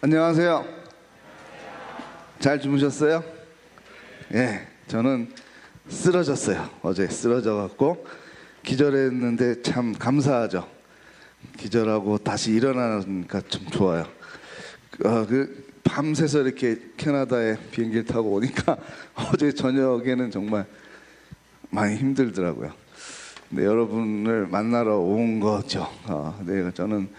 안녕하세요. 잘 주무셨어요? 예, 저는 쓰러졌어요. 어제 쓰러져갖고 기절했는데 참 감사하죠. 기절하고 다시 일어나니까 좀 좋아요. 밤새서 이렇게 캐나다에 비행기를 타고 오니까 어제 저녁에는 정말 많이 힘들더라고요. 근데 여러분을 만나러 온 거죠. 네, 저는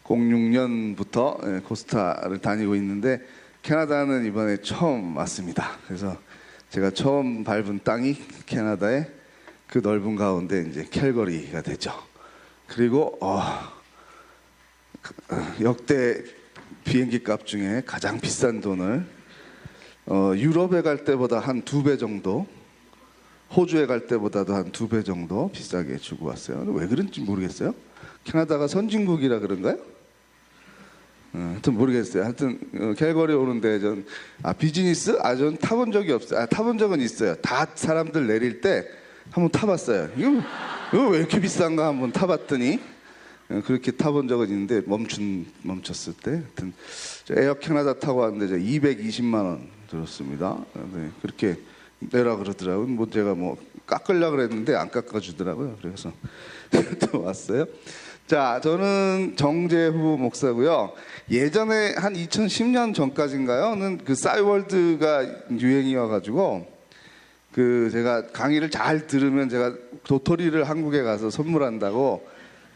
06년부터 코스타를 다니고 있는데 캐나다는 이번에 처음 왔습니다. 그래서 제가 처음 밟은 땅이 캐나다의 그 넓은 가운데 이제 캘거리가 되죠. 그리고 역대 비행기 값 중에 가장 비싼 돈을 유럽에 갈 때보다 한 2배 정도, 호주에 갈 때보다도 한 2배 정도 비싸게 주고 왔어요. 왜 그런지 모르겠어요. 캐나다가 선진국이라 그런가요? 하여튼 모르겠어요. 하여튼 캘거리 오는데 전 비즈니스? 전 타본 적이 없어요. 타본 적은 있어요. 다 사람들 내릴 때 한번 타봤어요. 이거 왜 이렇게 비싼가 한번 타봤더니 그렇게 타본 적은 있는데 멈췄을 때 하여튼 에어 캐나다 타고 왔는데 220만 원 들었습니다. 네, 그렇게 내라 그러더라고요. 뭐 제가 깎으려고 그랬는데 안 깎아주더라고요. 그래서 또 왔어요. 자, 저는 정재후 목사고요. 예전에 한 2010년 전까지인가요?는 그 싸이월드가 유행이어가지고 제가 강의를 잘 들으면 제가 도토리를 한국에 가서 선물한다고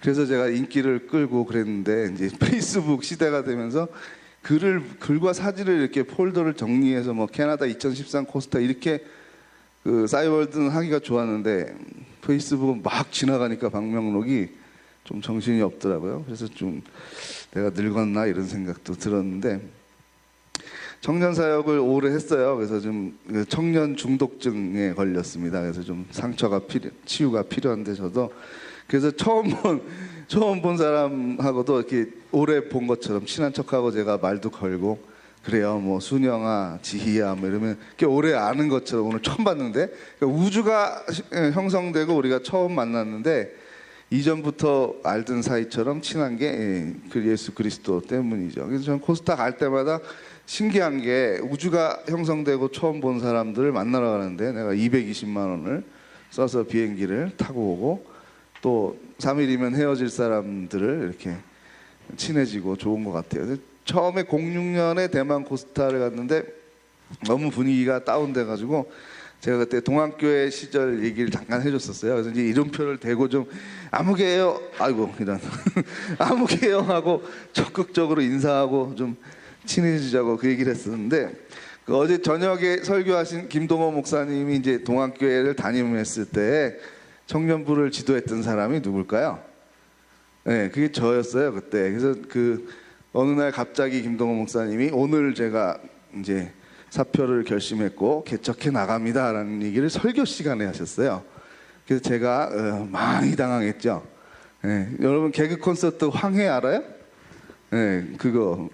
그래서 제가 인기를 끌고 그랬는데 이제 페이스북 시대가 되면서 글과 사진을 이렇게 폴더를 정리해서 캐나다 2013 코스타 이렇게 싸이월드는 하기가 좋았는데 페이스북은 막 지나가니까 방명록이 좀 정신이 없더라고요. 그래서 좀 내가 늙었나 이런 생각도 들었는데 청년 사역을 오래 했어요. 그래서 좀 청년 중독증에 걸렸습니다. 그래서 좀 상처가 치유가 필요한데 저도 그래서 처음 본 사람하고도 이렇게 오래 본 것처럼 친한 척하고 제가 말도 걸고 그래요. 순영아, 지희야 이러면 이렇게 오래 아는 것처럼 오늘 처음 봤는데 그러니까 우주가 형성되고 우리가 처음 만났는데 이전부터 알던 사이처럼 친한 게 예수 그리스도 때문이죠. 그래서 저는 코스타 갈 때마다 신기한 게 우주가 형성되고 처음 본 사람들을 만나러 가는데 내가 220만 원을 써서 비행기를 타고 오고 또 3일이면 헤어질 사람들을 이렇게 친해지고 좋은 것 같아요. 처음에 06년에 대만 코스타를 갔는데 너무 분위기가 다운돼가지고 제가 그때 동안교회 시절 얘기를 잠깐 해줬었어요. 그래서 이제 이름표를 대고 좀 아무개요, 아이고 이런 아무개요 하고 적극적으로 인사하고 좀 친해지자고 그 얘기를 했었는데 어제 저녁에 설교하신 김동호 목사님이 이제 동안교회를 담임했을 때 청년부를 지도했던 사람이 누굴까요? 네, 그게 저였어요 그때. 그래서 어느 날 갑자기 김동호 목사님이 오늘 제가 이제 사표를 결심했고 개척해 나갑니다라는 얘기를 설교 시간에 하셨어요. 그래서 제가 많이 당황했죠. 네, 여러분 개그 콘서트 황해 알아요? 네, 그거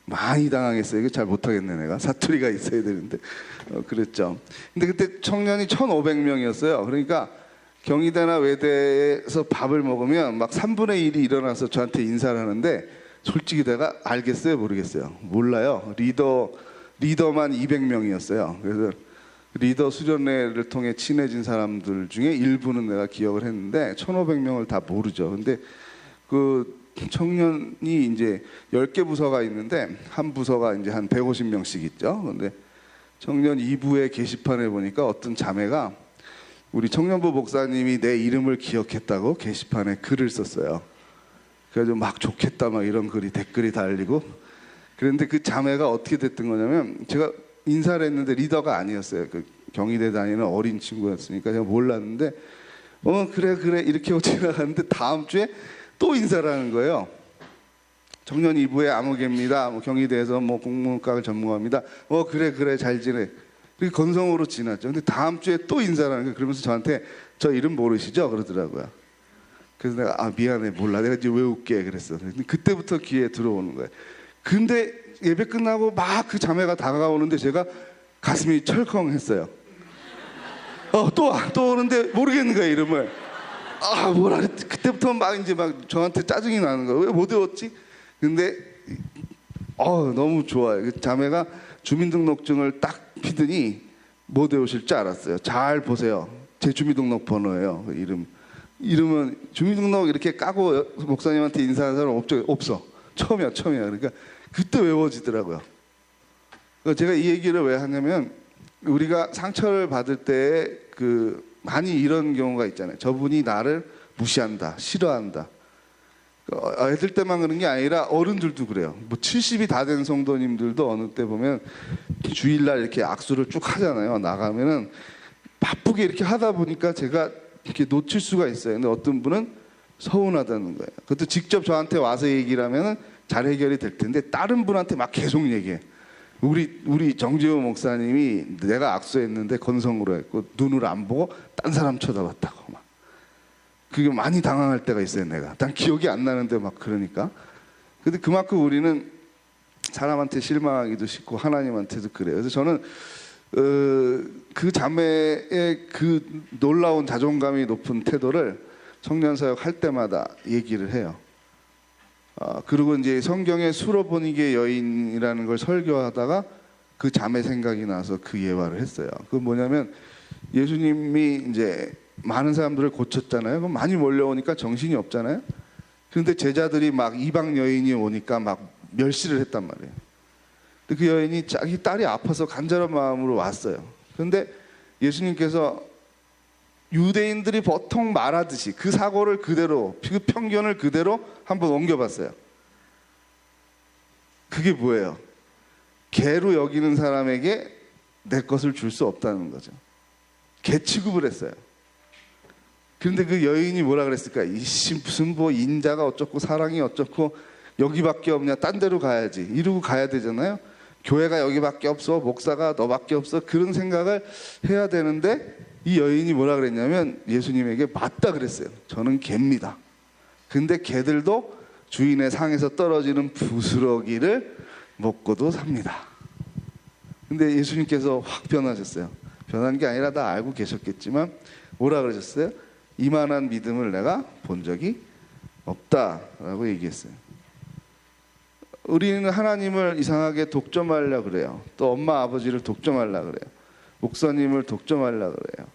많이 당황했어요. 이거 잘 못하겠네 내가. 사투리가 있어야 되는데 그랬죠. 근데 그때 청년이 1,500명이었어요. 그러니까 경희대나 외대에서 밥을 먹으면 막 3분의 1이 일어나서 저한테 인사를 하는데 솔직히 내가 알겠어요? 모르겠어요? 몰라요. 리더만 200명이었어요. 그래서 리더 수련회를 통해 친해진 사람들 중에 일부는 내가 기억을 했는데 1,500명을 다 모르죠. 근데 청년이 이제 10개 부서가 있는데 한 부서가 이제 한 150명씩 있죠. 근데 청년 2부의 게시판에 보니까 어떤 자매가 우리 청년부 목사님이 내 이름을 기억했다고 게시판에 글을 썼어요. 그래서 막 좋겠다 막 이런 댓글이 달리고 그런데 그 자매가 어떻게 됐던 거냐면 제가 인사를 했는데 리더가 아니었어요. 경희대 다니는 어린 친구였으니까 제가 몰랐는데 그래 이렇게 하고 지나갔는데 다음 주에 또 인사를 하는 거예요. 청년 2부의 아무개입니다. 경희대에서 국문과를 전공합니다. 그래 잘 지내. 그렇게 건성으로 지났죠. 근데 다음 주에 또 인사를 하는 거예요. 그러면서 저한테 저 이름 모르시죠? 그러더라고요. 그래서 내가 미안해 몰라. 내가 이제 왜 웃게 그랬어. 근데 그때부터 귀에 들어오는 거예요. 근데 예배 끝나고 막 그 자매가 다가오는데 제가 가슴이 철컹했어요. 또 오는데 모르겠는 거예요 이름을. 뭐라 그랬지? 그때부터 막 저한테 짜증이 나는 거예요. 왜 못 외웠지? 근데 너무 좋아요. 그 자매가 주민등록증을 딱 피더니 못 외우실 줄 알았어요. 잘 보세요. 제 주민등록 번호예요. 그 이름은 주민등록 이렇게 까고 목사님한테 인사하는 사람 없어. 처음이야. 그러니까 그때 외워지더라고요. 그러니까 제가 이 얘기를 왜 하냐면 우리가 상처를 받을 때 많이 이런 경우가 있잖아요. 저분이 나를 무시한다, 싫어한다. 애들 때만 그런 게 아니라 어른들도 그래요. 뭐 70이 다 된 성도님들도 어느 때 보면 주일날 이렇게 악수를 쭉 하잖아요. 나가면은 바쁘게 이렇게 하다 보니까 제가 이렇게 놓칠 수가 있어요. 근데 어떤 분은 서운하다는 거예요. 그것도 직접 저한테 와서 얘기를 하면은 잘 해결이 될 텐데 다른 분한테 막 계속 얘기해. 우리 정재호 목사님이 내가 악수했는데 건성으로 했고 눈을 안 보고 딴 사람 쳐다봤다고 막. 그게 많이 당황할 때가 있어요. 내가 난 기억이 안 나는데 막 그러니까. 근데 그만큼 우리는 사람한테 실망하기도 싫고 하나님한테도 그래요. 그래서 저는 그 자매의 그 놀라운 자존감이 높은 태도를 청년사역 할 때마다 얘기를 해요. 그리고 이제 성경의 수로보니게 여인이라는 걸 설교하다가 그 자매 생각이 나서 그 예화를 했어요. 그 뭐냐면 예수님이 이제 많은 사람들을 고쳤잖아요. 그럼 많이 몰려오니까 정신이 없잖아요. 그런데 제자들이 막 이방 여인이 오니까 막 멸시를 했단 말이에요. 근데 그 여인이 자기 딸이 아파서 간절한 마음으로 왔어요. 그런데 예수님께서 유대인들이 보통 말하듯이 그 사고를 그대로, 그 편견을 그대로 한번 옮겨봤어요. 그게 뭐예요? 개로 여기는 사람에게 내 것을 줄 수 없다는 거죠. 개 취급을 했어요. 그런데 그 여인이 뭐라 그랬을까? 무슨 뭐 인자가 어쩌고 사랑이 어쩌고 여기밖에 없냐? 딴 데로 가야지. 이러고 가야 되잖아요. 교회가 여기밖에 없어. 목사가 너밖에 없어. 그런 생각을 해야 되는데 이 여인이 뭐라 그랬냐면 예수님에게 맞다 그랬어요. 저는 개입니다. 근데 개들도 주인의 상에서 떨어지는 부스러기를 먹고도 삽니다. 근데 예수님께서 확 변하셨어요. 변한 게 아니라 다 알고 계셨겠지만 뭐라 그러셨어요? 이만한 믿음을 내가 본 적이 없다라고 얘기했어요. 우리는 하나님을 이상하게 독점하려고 그래요. 또 엄마 아버지를 독점하려고 그래요. 목사님을 독점하려고 그래요.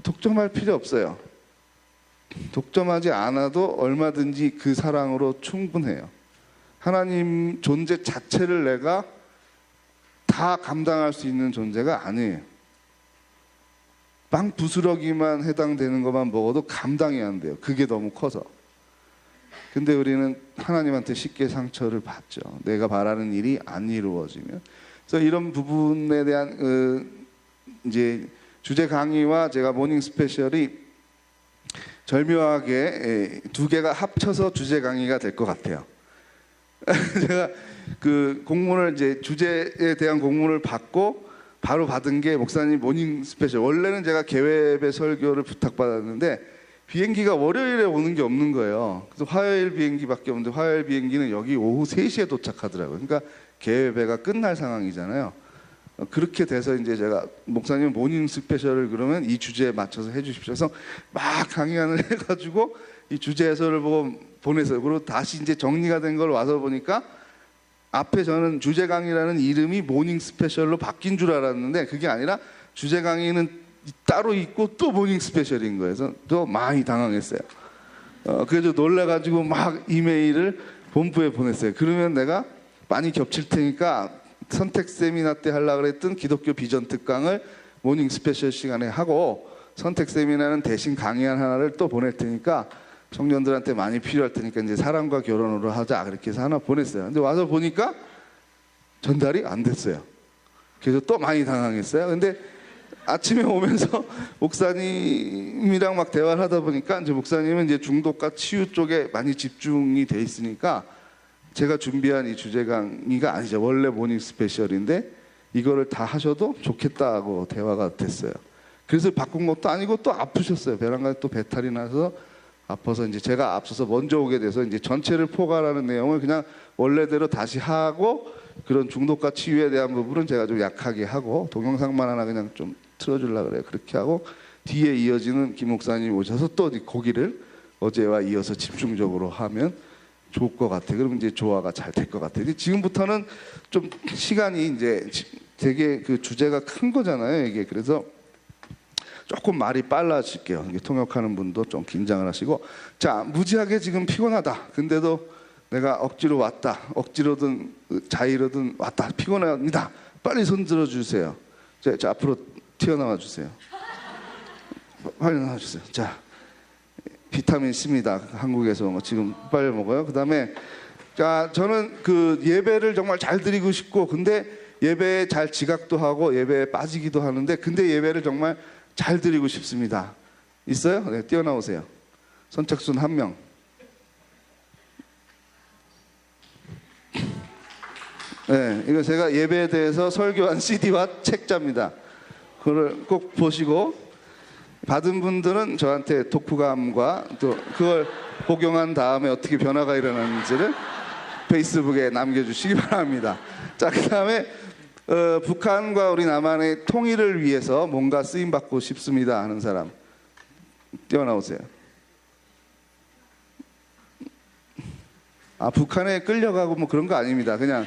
독점할 필요 없어요. 독점하지 않아도 얼마든지 그 사랑으로 충분해요. 하나님 존재 자체를 내가 다 감당할 수 있는 존재가 아니에요. 빵 부스러기만 해당되는 것만 먹어도 감당이 안 돼요. 그게 너무 커서. 근데 우리는 하나님한테 쉽게 상처를 받죠. 내가 바라는 일이 안 이루어지면. 그래서 이런 부분에 대한 이제 주제 강의와 제가 모닝 스페셜이 절묘하게 두 개가 합쳐서 주제 강의가 될 것 같아요. 제가 그 공문을 이제 주제에 대한 공문을 받고 바로 받은 게 목사님 모닝 스페셜. 원래는 제가 개회배 설교를 부탁받았는데 비행기가 월요일에 오는 게 없는 거예요. 그래서 화요일 비행기밖에 없는데 화요일 비행기는 여기 오후 3시에 도착하더라고요. 그러니까 개회배가 끝날 상황이잖아요. 그렇게 돼서 이제 제가 목사님 모닝 스페셜을 그러면 이 주제에 맞춰서 해주십시오. 그래서 막 강의안을 해가지고 이 주제 해설을 보고 보냈어요. 그리고 다시 이제 정리가 된 걸 와서 보니까 앞에 저는 주제 강의라는 이름이 모닝 스페셜로 바뀐 줄 알았는데 그게 아니라 주제 강의는 따로 있고 또 모닝 스페셜인 거예요. 그래서 또 많이 당황했어요. 그래서 놀라가지고 막 이메일을 본부에 보냈어요. 그러면 내가 많이 겹칠 테니까 선택 세미나 때 하려고 그랬던 기독교 비전 특강을 모닝 스페셜 시간에 하고 선택 세미나는 대신 강의안 하나를 또 보낼 테니까 청년들한테 많이 필요할 테니까 이제 사랑과 결혼으로 하자 그렇게 해서 하나 보냈어요. 근데 와서 보니까 전달이 안 됐어요. 그래서 또 많이 당황했어요. 근데 아침에 오면서 목사님이랑 막 대화를 하다 보니까 이제 목사님은 이제 중독과 치유 쪽에 많이 집중이 돼 있으니까 제가 준비한 이 주제 강의가 아니죠. 원래 모닝 스페셜인데 이거를 다 하셔도 좋겠다고 대화가 됐어요. 그래서 바꾼 것도 아니고 또 아프셨어요. 베란가에 또 배탈이 나서 아파서 이제 제가 앞서서 먼저 오게 돼서 이제 전체를 포괄하는 내용을 그냥 원래대로 다시 하고 그런 중독과 치유에 대한 부분은 제가 좀 약하게 하고 동영상만 하나 그냥 좀 틀어주려고 그래요. 그렇게 하고 뒤에 이어지는 김 목사님 오셔서 또 거기를 어제와 이어서 집중적으로 하면 좋을 것 같아. 그러면 이제 조화가 잘 될 것 같아. 근데 지금부터는 좀 시간이 이제 되게 그 주제가 큰 거잖아요, 이게. 그래서 조금 말이 빨라질게요. 이게 통역하는 분도 좀 긴장을 하시고. 자, 무지하게 지금 피곤하다. 근데도 내가 억지로 왔다. 억지로든 자의로든 왔다. 피곤합니다. 빨리 손 들어주세요. 자, 앞으로 튀어나와 주세요. 빨리 나와 주세요. 자, 비타민 C입니다. 한국에서 지금 빨리 먹어요. 그다음에 자, 저는 그 예배를 정말 잘 드리고 싶고, 근데 예배에 잘 지각도 하고 예배에 빠지기도 하는데, 근데 예배를 정말 잘 드리고 싶습니다. 있어요? 네, 뛰어나오세요. 선착순 1명. 네, 이거 제가 예배에 대해서 설교한 CD와 책자입니다. 그걸 꼭 보시고, 받은 분들은 저한테 독후감과 또 그걸 복용한 다음에 어떻게 변화가 일어났는지를 페이스북에 남겨주시기 바랍니다. 자, 그 다음에 북한과 우리 남한의 통일을 위해서 뭔가 쓰임받고 싶습니다 하는 사람 뛰어나오세요. 아, 북한에 끌려가고 뭐 그런 거 아닙니다. 그냥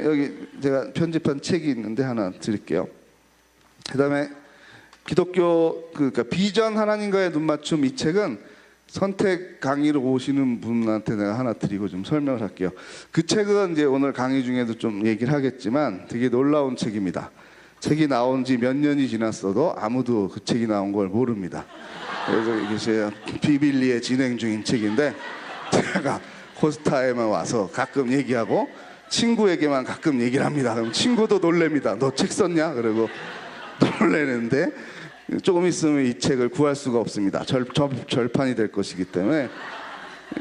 여기 제가 편집한 책이 있는데 하나 드릴게요. 그 다음에 기독교 그러니까 비전 하나님과의 눈맞춤, 이 책은 선택 강의로 오시는 분한테 내가 하나 드리고 좀 설명을 할게요. 그 책은 이제 오늘 강의 중에도 좀 얘기를 하겠지만 되게 놀라운 책입니다. 책이 나온 지 몇 년이 지났어도 아무도 그 책이 나온 걸 모릅니다. 그래서 이게 제 비빌리에 진행 중인 책인데, 제가 코스타에만 와서 가끔 얘기하고 친구에게만 가끔 얘기를 합니다. 그럼 친구도 놀랍니다. 너 책 썼냐? 그리고 놀래는데 조금 있으면 이 책을 구할 수가 없습니다. 절판이 될 것이기 때문에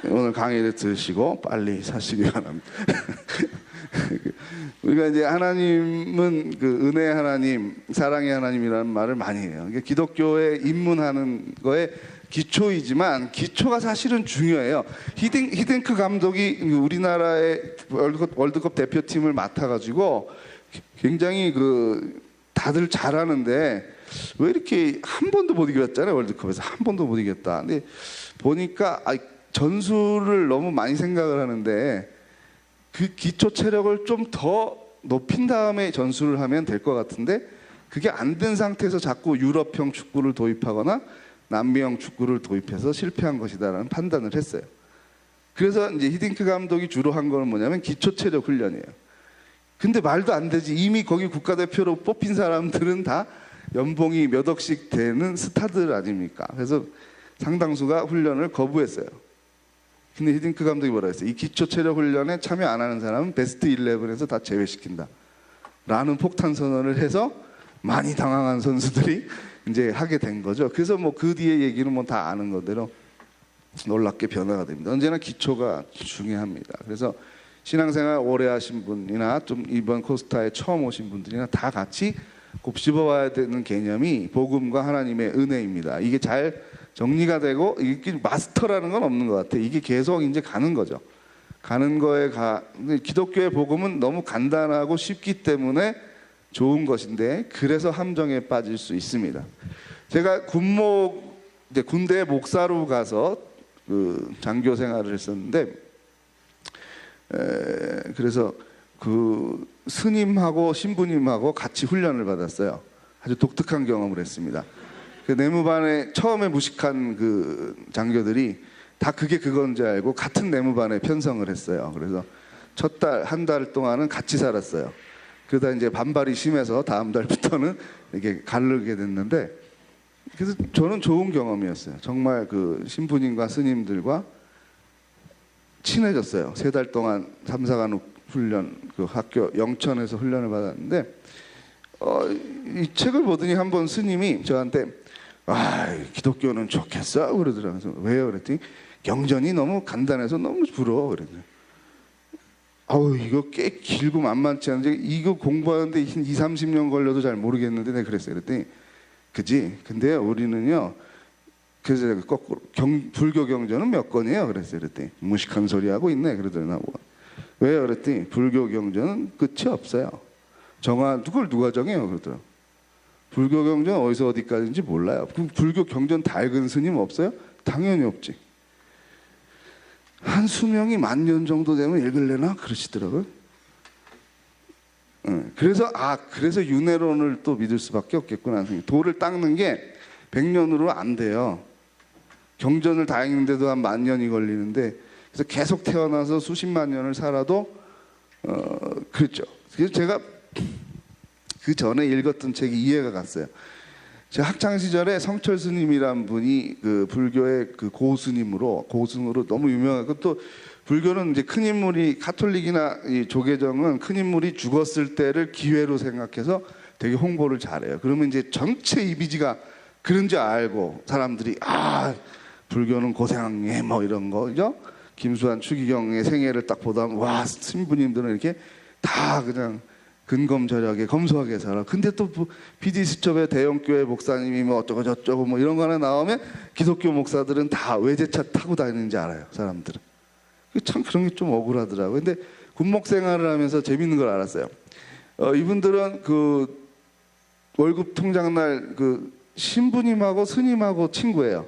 오늘 강의를 들으시고 빨리 사시기 바랍니다. 우리가 이제 하나님은 그 은혜 하나님, 사랑의 하나님이라는 말을 많이 해요. 이게 기독교에 입문하는 거에 기초이지만 기초가 사실은 중요해요. 히딩크 감독이 우리나라의 월드컵 대표팀을 맡아가지고 굉장히 그 다들 잘하는데 왜 이렇게 한 번도 못 이겼잖아요. 월드컵에서 한 번도 못 이겼다. 근데 보니까 전술을 너무 많이 생각을 하는데 그 기초 체력을 좀 더 높인 다음에 전술을 하면 될 것 같은데, 그게 안 된 상태에서 자꾸 유럽형 축구를 도입하거나 남미형 축구를 도입해서 실패한 것이다라는 판단을 했어요. 그래서 이제 히딩크 감독이 주로 한 거는 뭐냐면 기초 체력 훈련이에요. 근데 말도 안 되지. 이미 거기 국가대표로 뽑힌 사람들은 다 연봉이 몇 억씩 되는 스타들 아닙니까? 그래서 상당수가 훈련을 거부했어요. 근데 히딩크 감독이 뭐라 했어요? 이 기초 체력 훈련에 참여 안 하는 사람은 베스트 11에서 다 제외시킨다 라는 폭탄 선언을 해서 많이 당황한 선수들이 이제 하게 된 거죠. 그래서 뭐 그 뒤에 얘기는 뭐 다 아는 거대로 놀랍게 변화가 됩니다. 언제나 기초가 중요합니다. 그래서 신앙생활 오래 하신 분이나 좀 이번 코스타에 처음 오신 분들이나 다 같이 곱씹어봐야 되는 개념이 복음과 하나님의 은혜입니다. 이게 잘 정리가 되고, 이게 마스터라는 건 없는 것 같아요. 이게 계속 이제 가는 거죠. 가는 거에 근데 기독교의 복음은 너무 간단하고 쉽기 때문에 좋은 것인데, 그래서 함정에 빠질 수 있습니다. 제가 군대 목사로 가서 그 장교 생활을 했었는데, 그래서 그 스님하고 신부님하고 같이 훈련을 받았어요. 아주 독특한 경험을 했습니다. 그 내무반에 처음에 무식한 그 장교들이 다 그게 그건지 알고 같은 내무반에 편성을 했어요. 그래서 첫 달, 한 달 동안은 같이 살았어요. 그러다 이제 반발이 심해서 다음 달부터는 이렇게 가르게 됐는데, 그래서 저는 좋은 경험이었어요. 정말 그 신부님과 스님들과 친해졌어요. 3달 동안 3사관 훈련, 그 학교 영천에서 훈련을 받았는데, 이 책을 보더니 한번 스님이 저한테 기독교는 좋겠어 그러더라고요. 왜요? 그랬더니 경전이 너무 간단해서 너무 부러워 그랬어요. 이거 꽤 길고 만만치 않은데 이거 공부하는데 20-30년 걸려도 잘 모르겠는데 내가 그랬어요. 그랬더니 그지? 근데 우리는요, 그래서 제가 거꾸로 불교 경전은 몇 권이에요? 그랬어요. 그랬더니 무식한 소리 하고 있네 그러더라고요. 왜요? 그랬더니 불교 경전은 끝이 없어요. 그걸 누가 정해요? 그러더라고요. 불교 경전 어디서 어디까지인지 몰라요. 불교 경전 다 읽은 스님 없어요? 당연히 없지. 한 수명이 10,000년 정도 되면 읽을래나 그러시더라고요. 그래서 윤회론을 또 믿을 수밖에 없겠구나. 돌을 닦는 게 100년으로 안 돼요. 경전을 다 읽는데도 한 10,000년이 걸리는데, 그래서 계속 태어나서 수십만 년을 살아도 그렇죠. 그래서 제가 그 전에 읽었던 책이 이해가 갔어요. 제가 학창 시절에 성철 스님이란 분이 그 불교의 그 고스님으로 너무 유명하고, 또 불교는 이제 큰 인물이, 가톨릭이나 이 조계종은 큰 인물이 죽었을 때를 기회로 생각해서 되게 홍보를 잘해요. 그러면 이제 전체 이미지가 그런 줄 알고 사람들이 불교는 고생해 뭐 이런 거죠. 김수환, 추기경의 생애를 딱 보다 보면 와, 신부님들은 이렇게 다 그냥 근검절약에 검소하게 살아. 근데 또 PD수첩에 대형교회 목사님이 뭐 어쩌고 저쩌고 뭐 이런 거 하나 나오면 기독교 목사들은 다 외제차 타고 다니는지 알아요, 사람들은. 참 그런 게 좀 억울하더라고요. 근데 군목 생활을 하면서 재밌는 걸 알았어요. 이분들은 그 월급 통장날 그 신부님하고 스님하고 친구예요.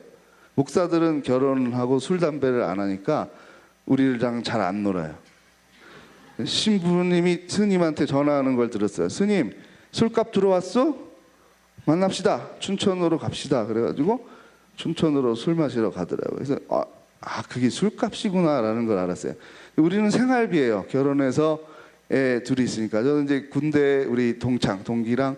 목사들은 결혼하고 술 담배를 안 하니까 우리랑 잘 안 놀아요. 신부님이 스님한테 전화하는 걸 들었어요. 스님, 술값 들어왔어? 만납시다. 춘천으로 갑시다. 그래가지고 춘천으로 술 마시러 가더라고요. 그래서 그게 술값이구나라는 걸 알았어요. 우리는 생활비예요. 결혼해서 애 둘이 있으니까. 저는 이제 군대 우리 동기랑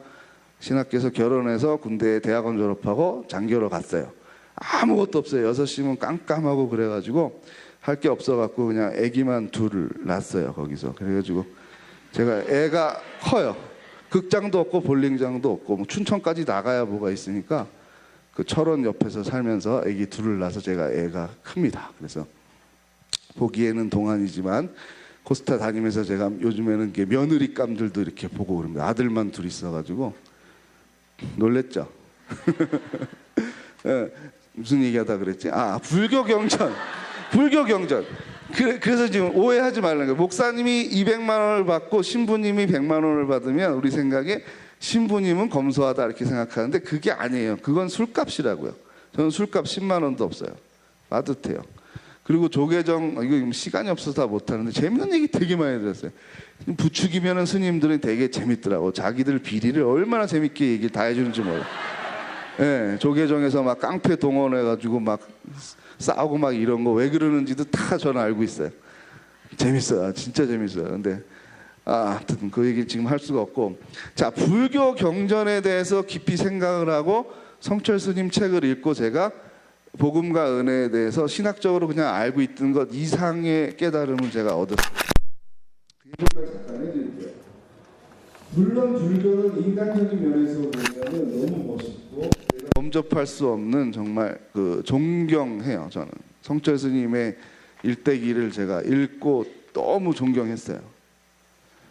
신학교에서 결혼해서 군대 대학원 졸업하고 장교로 갔어요. 아무것도 없어요. 6시면 깜깜하고 그래가지고 할 게 없어갖고 그냥 애기만 둘을 낳았어요. 거기서. 그래가지고 제가 애가 커요. 극장도 없고 볼링장도 없고 뭐 춘천까지 나가야 뭐가 있으니까 그 철원 옆에서 살면서 애기 둘을 낳아서 제가 애가 큽니다. 그래서 보기에는 동안이지만 코스타 다니면서 제가 요즘에는 며느리감들도 이렇게 보고 그럽니다. 아들만 둘 있어가지고 놀랬죠. 무슨 얘기하다 그랬지? 불교 경전. 그래서 지금 오해하지 말라는 거예요. 목사님이 200만 원을 받고 신부님이 100만 원을 받으면 우리 생각에 신부님은 검소하다 이렇게 생각하는데 그게 아니에요. 그건 술값이라고요. 저는 술값 10만 원도 없어요. 빠듯해요. 그리고 조계종, 이거 시간이 없어서 다 못하는데 재밌는 얘기 되게 많이 들었어요. 부축이면 스님들은 되게 재밌더라고. 자기들 비리를 얼마나 재밌게 얘기를 다 해주는지 몰라. 조계종에서 막 깡패 동원해가지고 막 싸우고 막 이런 거 왜 그러는지도 다 저는 알고 있어요. 재밌어요. 진짜 재밌어요. 근데 하여튼 그 얘기 지금 할 수가 없고, 자, 불교 경전에 대해서 깊이 생각을 하고 성철 스님 책을 읽고 제가 복음과 은혜에 대해서 신학적으로 그냥 알고 있던 것 이상의 깨달음을 제가 얻었어요. 잠깐 해드릴게요. 물론 불교는 인간적인 면에서 보면 너무 멋있고 범접할 수 없는 정말 그 존경해요. 저는 성철 스님의 일대기를 제가 읽고 너무 존경했어요.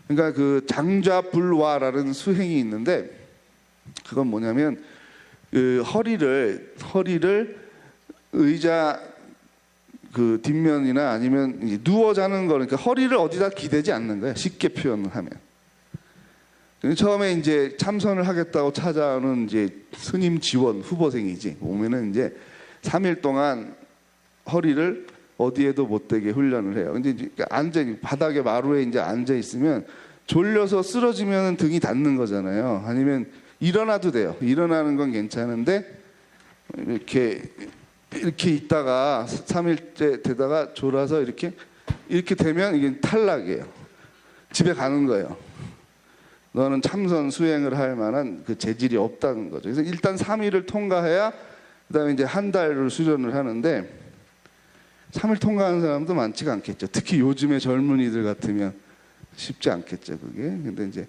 그러니까 그 장좌불화라는 수행이 있는데 그건 뭐냐면 그 허리를 의자 그 뒷면이나 아니면 누워 자는 거, 그러니까 허리를 어디다 기대지 않는 거예요. 쉽게 표현을 하면. 처음에 이제 참선을 하겠다고 찾아오는 이제 스님 지원 후보생이지 오면은 이제 3일 동안 허리를 어디에도 못 대게 훈련을 해요. 근데 앉아 바닥에 마루에 이제 앉아 있으면 졸려서 쓰러지면 등이 닿는 거잖아요. 아니면 일어나도 돼요. 일어나는 건 괜찮은데 이렇게 있다가 3일째 되다가 졸아서 이렇게 되면 이게 탈락이에요. 집에 가는 거예요. 너는 참선 수행을 할 만한 그 재질이 없다는 거죠. 그래서 일단 3일을 통과해야 그다음에 이제 한 달을 수련을 하는데 3일 통과하는 사람도 많지가 않겠죠. 특히 요즘의 젊은이들 같으면 쉽지 않겠죠, 그게. 근데 이제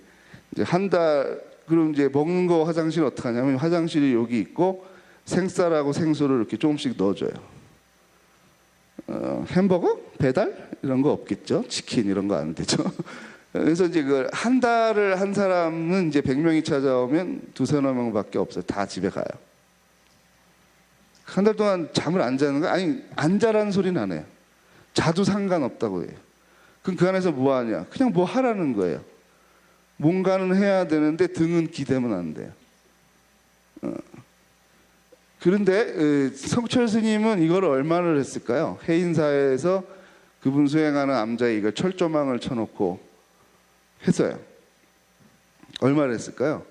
한 달, 그럼 이제 먹는 거 화장실 어떻게 하냐면 화장실이 여기 있고 생쌀하고 생소를 이렇게 조금씩 넣어줘요. 햄버거? 배달? 이런 거 없겠죠. 치킨 이런 거 안 되죠. 그래서 이제 그 한 달을 한 사람은 이제 100명이 찾아오면 두서너 명밖에 없어요. 다 집에 가요. 한 달 동안 잠을 안 자는 거 아니 안 자라는 소리는 안 해요. 자도 상관없다고 해요. 그럼 그 안에서 뭐 하냐? 그냥 뭐 하라는 거예요. 뭔가는 해야 되는데 등은 기대면 안 돼요. 그런데 성철 스님은 이걸 얼마나 했을까요? 해인사에서 그분 수행하는 암자에 이걸 철조망을 쳐놓고 했어요. 얼마를 했을까요?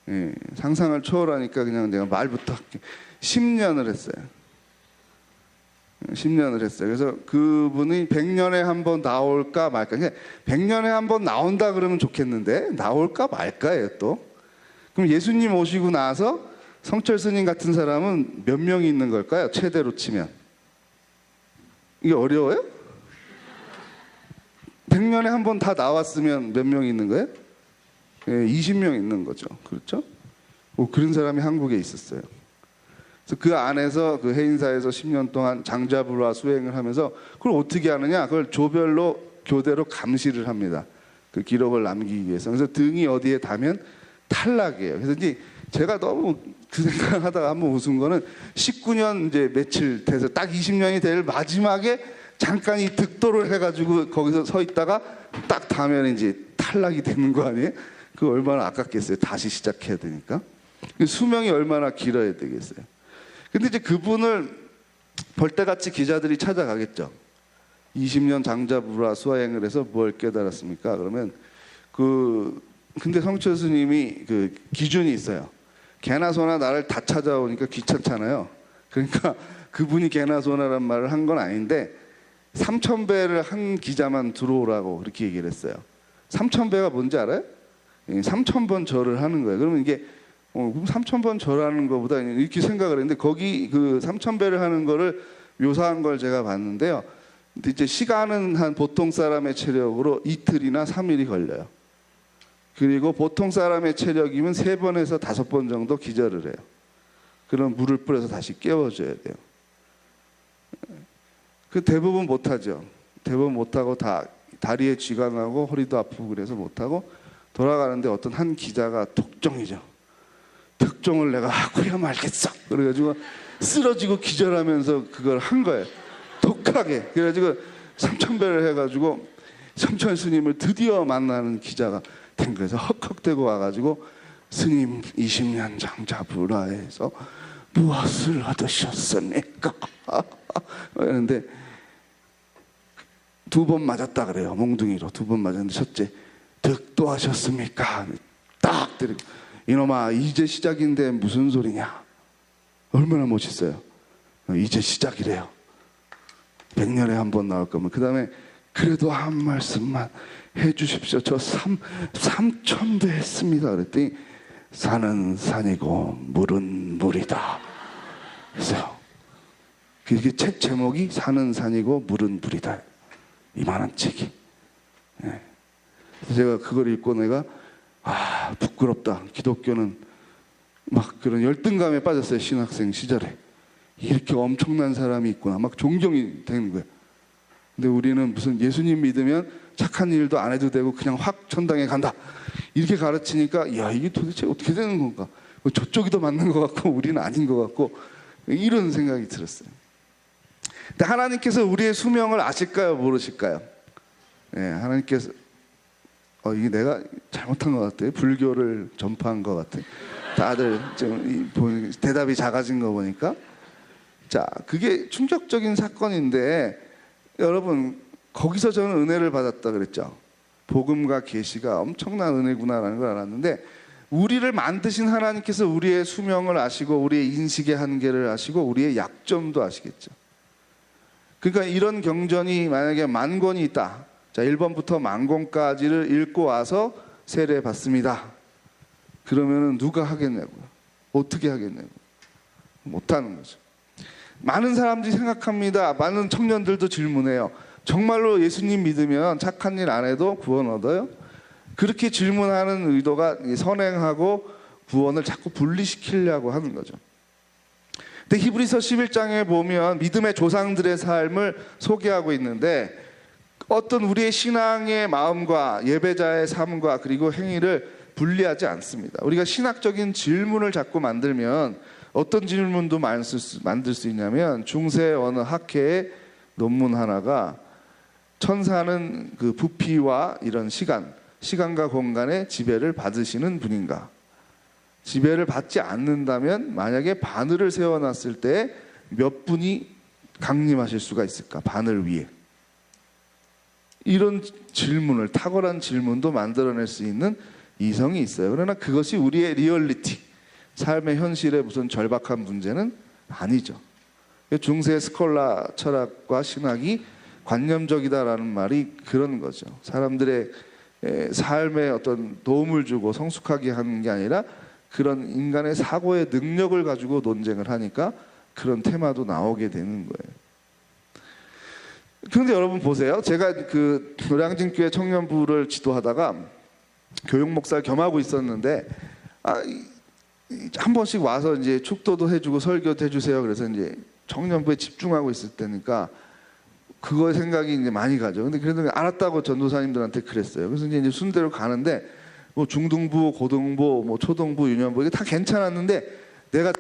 예, 상상을 초월하니까 그냥 내가 말부터 할게. 10년을 했어요. 10년을 했어요. 그래서 그분이 100년에 한 번 나올까 말까. 100년에 한 번 나온다 그러면 좋겠는데 나올까 말까예요 또. 그럼 예수님 오시고 나서 성철 스님 같은 사람은 몇 명이 있는 걸까요? 최대로 치면. 이게 어려워요? 100년에 한 번 다 나왔으면 몇 명이 있는 거예요? 20명 있는 거죠. 그렇죠? 그런 사람이 한국에 있었어요. 그래서 그 안에서 그 해인사에서 10년 동안 장자불화 수행을 하면서 그걸 어떻게 하느냐? 그걸 조별로 교대로 감시를 합니다. 그 기록을 남기기 위해서. 그래서 등이 어디에 닿으면 탈락이에요. 그래서 이제 제가 너무 그 생각을 하다가 한번 웃은 거는 19년 이제 며칠 돼서 딱 20년이 될 마지막에 잠깐 이 득도를 해가지고 거기서 서 있다가 딱 닿으면 이제 탈락이 되는 거 아니에요? 그 얼마나 아깝겠어요. 다시 시작해야 되니까. 수명이 얼마나 길어야 되겠어요. 근데 이제 그분을 벌떼같이 기자들이 찾아가겠죠. 20년 장자불화 수화행을 해서 뭘 깨달았습니까? 그러면 근데 성철 스님이 그 기준이 있어요. 개나 소나 나를 다 찾아오니까 귀찮잖아요. 그러니까 그분이 개나 소나란 말을 한 건 아닌데 3000배를 한 기자만 들어오라고 그렇게 얘기를 했어요. 3000배가 뭔지 알아요? 3000번 절을 하는 거예요. 그러면 이게 그럼 3000번 절하는 것보다 이렇게 생각을 했는데 거기 그 3000배를 하는 거를 묘사한 걸 제가 봤는데요. 근데 이제 시간은 한 보통 사람의 체력으로 이틀이나 3일이 걸려요. 그리고 보통 사람의 체력이면 3번에서 5번 정도 기절을 해요. 그럼 물을 뿌려서 다시 깨워줘야 돼요. 그 대부분 못하죠. 대부분 못하고 다 다리에 쥐강하고 허리도 아프고 그래서 못하고 돌아가는데 어떤 한 기자가 독종이죠. 특종을 내가 하고야 말겠어. 그래가지고 쓰러지고 기절하면서 그걸 한 거예요. 독하게. 그래가지고 3000배를 해가지고 성철 스님을 드디어 만나는 기자가 된 거예요. 헉헉대고 와가지고 스님 20년 장자불화에서 무엇을 얻으셨습니까? 그런데 2번 맞았다 그래요. 몽둥이로 2번 맞았는데 첫째 득도하셨습니까? 딱 때리고 이놈아 이제 시작인데 무슨 소리냐? 얼마나 멋있어요. 이제 시작이래요. 100년에 한 번 나올 거면 그 다음에 그래도 한 말씀만 해주십시오. 저 3000배 했습니다. 그랬더니 산은 산이고 물은 물이다. 그래서 그게 책 제목이 산은 산이고 물은 물이다. 이만한 책이. 네. 제가 그걸 읽고 내가 부끄럽다. 기독교는 막 그런 열등감에 빠졌어요. 신학생 시절에. 이렇게 엄청난 사람이 있구나. 막 존경이 되는 거예요. 근데 우리는 무슨 예수님 믿으면 착한 일도 안 해도 되고 그냥 확 천당에 간다. 이렇게 가르치니까 야 이게 도대체 어떻게 되는 건가. 저쪽이 더 맞는 것 같고 우리는 아닌 것 같고 이런 생각이 들었어요. 근데 하나님께서 우리의 수명을 아실까요? 모르실까요? 네, 하나님께서 이게 내가 잘못한 것 같아요. 불교를 전파한 것 같아요. 다들 좀 대답이 작아진 거 보니까. 자, 그게 충격적인 사건인데 여러분 거기서 저는 은혜를 받았다 그랬죠. 복음과 계시가 엄청난 은혜구나라는 걸 알았는데 우리를 만드신 하나님께서 우리의 수명을 아시고 우리의 인식의 한계를 아시고 우리의 약점도 아시겠죠. 그러니까 이런 경전이 만약에 10,000권이 있다. 자, 1번부터 10,000권까지를 읽고 와서 세례 받습니다. 그러면은 누가 하겠냐고요. 어떻게 하겠냐고요. 못하는 거죠. 많은 사람들이 생각합니다. 많은 청년들도 질문해요. 정말로 예수님 믿으면 착한 일 안 해도 구원 얻어요? 그렇게 질문하는 의도가 선행하고 구원을 자꾸 분리시키려고 하는 거죠. 근데 히브리서 11장에 보면 믿음의 조상들의 삶을 소개하고 있는데 어떤 우리의 신앙의 마음과 예배자의 삶과 그리고 행위를 분리하지 않습니다. 우리가 신학적인 질문을 자꾸 만들면 어떤 질문도 만들 수 있냐면 중세 어느 학회의 논문 하나가 천사는 그 부피와 이런 시간과 공간의 지배를 받으시는 분인가? 지배를 받지 않는다면 만약에 바늘을 세워놨을 때 몇 분이 강림하실 수가 있을까? 바늘 위에. 이런 질문을, 탁월한 질문도 만들어낼 수 있는 이성이 있어요. 그러나 그것이 우리의 리얼리티, 삶의 현실의 무슨 절박한 문제는 아니죠. 중세 스콜라 철학과 신학이 관념적이다라는 말이 그런 거죠. 사람들의 삶에 어떤 도움을 주고 성숙하게 하는 게 아니라 그런 인간의 사고의 능력을 가지고 논쟁을 하니까 그런 테마도 나오게 되는 거예요. 그런데 여러분 보세요. 제가 그 노량진교회 청년부를 지도하다가 교육 목사를 겸하고 있었는데 한 번씩 와서 이제 축도도 해주고 설교도 해주세요. 그래서 이제 청년부에 집중하고 있을 때니까 그거에 생각이 이제 많이 가죠. 근데 그래도 알았다고 전도사님들한테 그랬어요. 그래서 이제 순대로 가는데 뭐 중등부, 고등부, 뭐 초등부, 유년부 이게 다 괜찮았는데 내가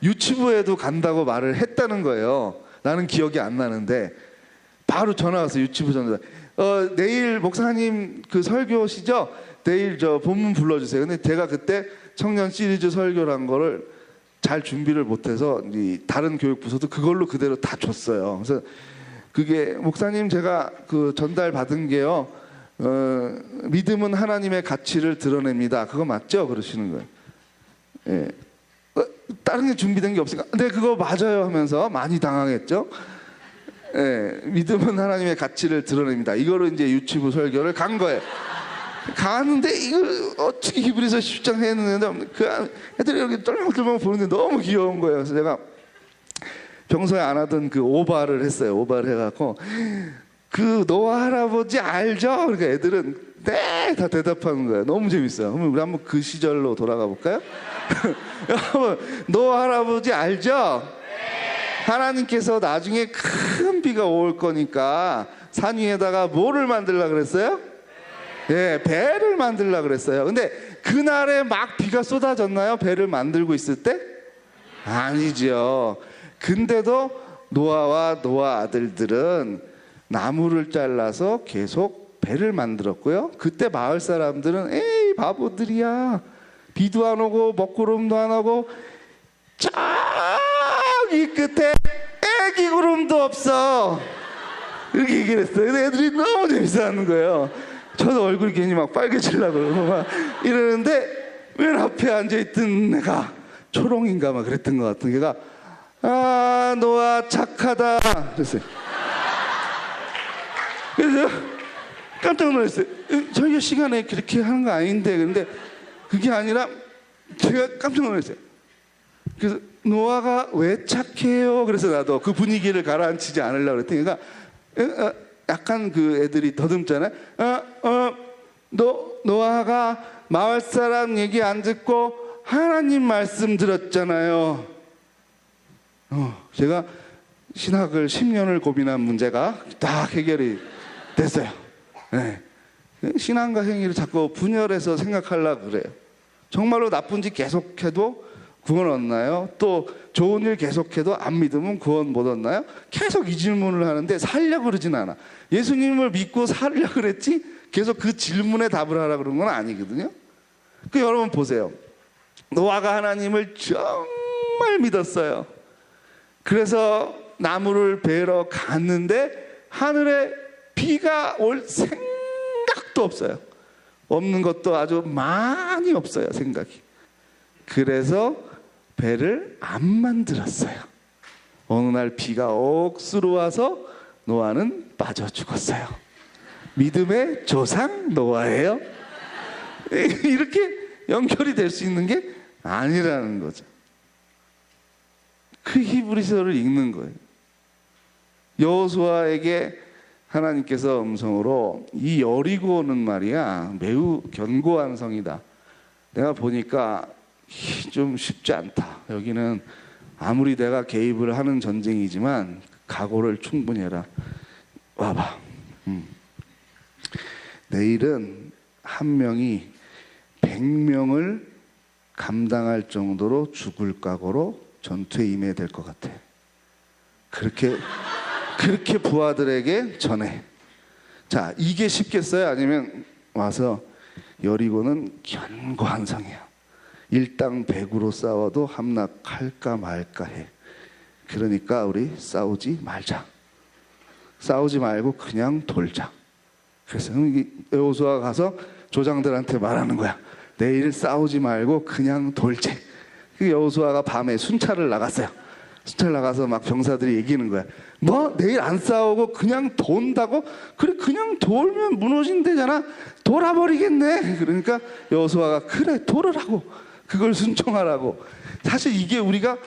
유치부에도 간다고 말을 했다는 거예요. 나는 기억이 안 나는데 바로 전화 왔어요. 유치부 전도사. 내일 목사님 그 설교시죠? 내일 저 본문 불러주세요. 근데 제가 그때 청년 시리즈 설교란 거를 잘 준비를 못해서 다른 교육부서도 그걸로 그대로 다 줬어요. 그래서 그게 목사님 제가 그 전달 받은 게요. 믿음은 하나님의 가치를 드러냅니다. 그거 맞죠? 그러시는 거예요. 예. 다른 게 준비된 게 없으니까 네 그거 맞아요 하면서 많이 당황했죠. 예, 믿음은 하나님의 가치를 드러냅니다. 이거로 이제 유치부 설교를 간 거예요. 가는데 이거 어떻게 히브리서 10장 했는데 그 애들이 여기 똘망똘망 보는데 너무 귀여운 거예요. 그래서 제가 평소에 안 하던 그 오바를 했어요. 오바를 해갖고 그 노아 할아버지 알죠? 그러니까 애들은 네 다 대답하는 거예요. 너무 재밌어요. 그러면 우리 한번 그 시절로 돌아가 볼까요? 여러분 노아 할아버지 알죠? 하나님께서 나중에 큰 비가 올 거니까 산 위에다가 뭐를 만들려고 그랬어요? 예, 배를 만들려고 그랬어요. 근데 그날에 막 비가 쏟아졌나요? 배를 만들고 있을 때? 아니죠. 근데도 노아와 노아 아들들은 나무를 잘라서 계속 배를 만들었고요. 그때 마을 사람들은 에이 바보들이야. 비도 안 오고 먹구름도 안 오고 저기 끝에 애기 구름도 없어. 이렇게 얘기를 했어요. 근데 애들이 너무 재밌어하는 거예요. 저도 얼굴이 괜히 막 빨개지려고 그러고 막 이러는데 맨 앞에 앉아있던 애가 초롱인가 막 그랬던 것 같은 걔가 노아 착하다 그랬어요. 그래서 깜짝 놀랐어요. 저희가 시간에 그렇게 하는 거 아닌데. 근데 그게 아니라 제가 깜짝 놀랐어요. 그래서 노아가 왜 착해요? 그래서 나도 그 분위기를 가라앉히지 않으려고 그랬더니 그러니까 약간 그 애들이 더듬잖아요. 노아가 마을 사람 얘기 안 듣고 하나님 말씀 들었잖아요. 제가 신학을 10년을 고민한 문제가 딱 해결이 됐어요. 네. 신앙과 행위를 자꾸 분열해서 생각하려고 그래요. 정말로 나쁜 짓 계속해도 구원 얻나요? 또 좋은 일 계속해도 안 믿으면 구원 못 얻나요? 계속 이 질문을 하는데 살려고 그러진 않아. 예수님을 믿고 살려고 그랬지 계속 그 질문에 답을 하라고 그런 건 아니거든요. 그 여러분 보세요. 노아가 하나님을 정말 믿었어요. 그래서 나무를 베러 갔는데 하늘에 비가 올 생각도 없어요. 없는 것도 아주 많이 없어요. 생각이. 그래서 배를 안 만들었어요. 어느 날 비가 억수로 와서 노아는 빠져 죽었어요. 믿음의 조상 노아예요. 이렇게 연결이 될 수 있는 게 아니라는 거죠. 그 히브리서를 읽는 거예요. 여호수아에게 하나님께서 음성으로 이 여리고는 말이야 매우 견고한 성이다. 내가 보니까 좀 쉽지 않다. 여기는 아무리 내가 개입을 하는 전쟁이지만 각오를 충분히 해라. 와봐. 내일은 한 명이 100명을 감당할 정도로 죽을 각오로 전투에 임해야 될 것 같아. 그렇게 부하들에게 전해. 자, 이게 쉽겠어요? 아니면 와서 여리고는 견고한 성이야. 일당 100으로 싸워도 함락할까 말까 해. 그러니까 우리 싸우지 말자. 싸우지 말고 그냥 돌자. 그래서 여호수아가 가서 조장들한테 말하는 거야. 내일 싸우지 말고 그냥 돌재. 여호수아가 밤에 순찰을 나갔어요. 순찰 나가서 막 병사들이 얘기하는 거야. 뭐 내일 안 싸우고 그냥 돈다고? 그래 그냥 돌면 무너진대잖아. 돌아버리겠네. 그러니까 여호수아가 그래 돌으라고. 그걸 순종하라고. 사실 이게 우리가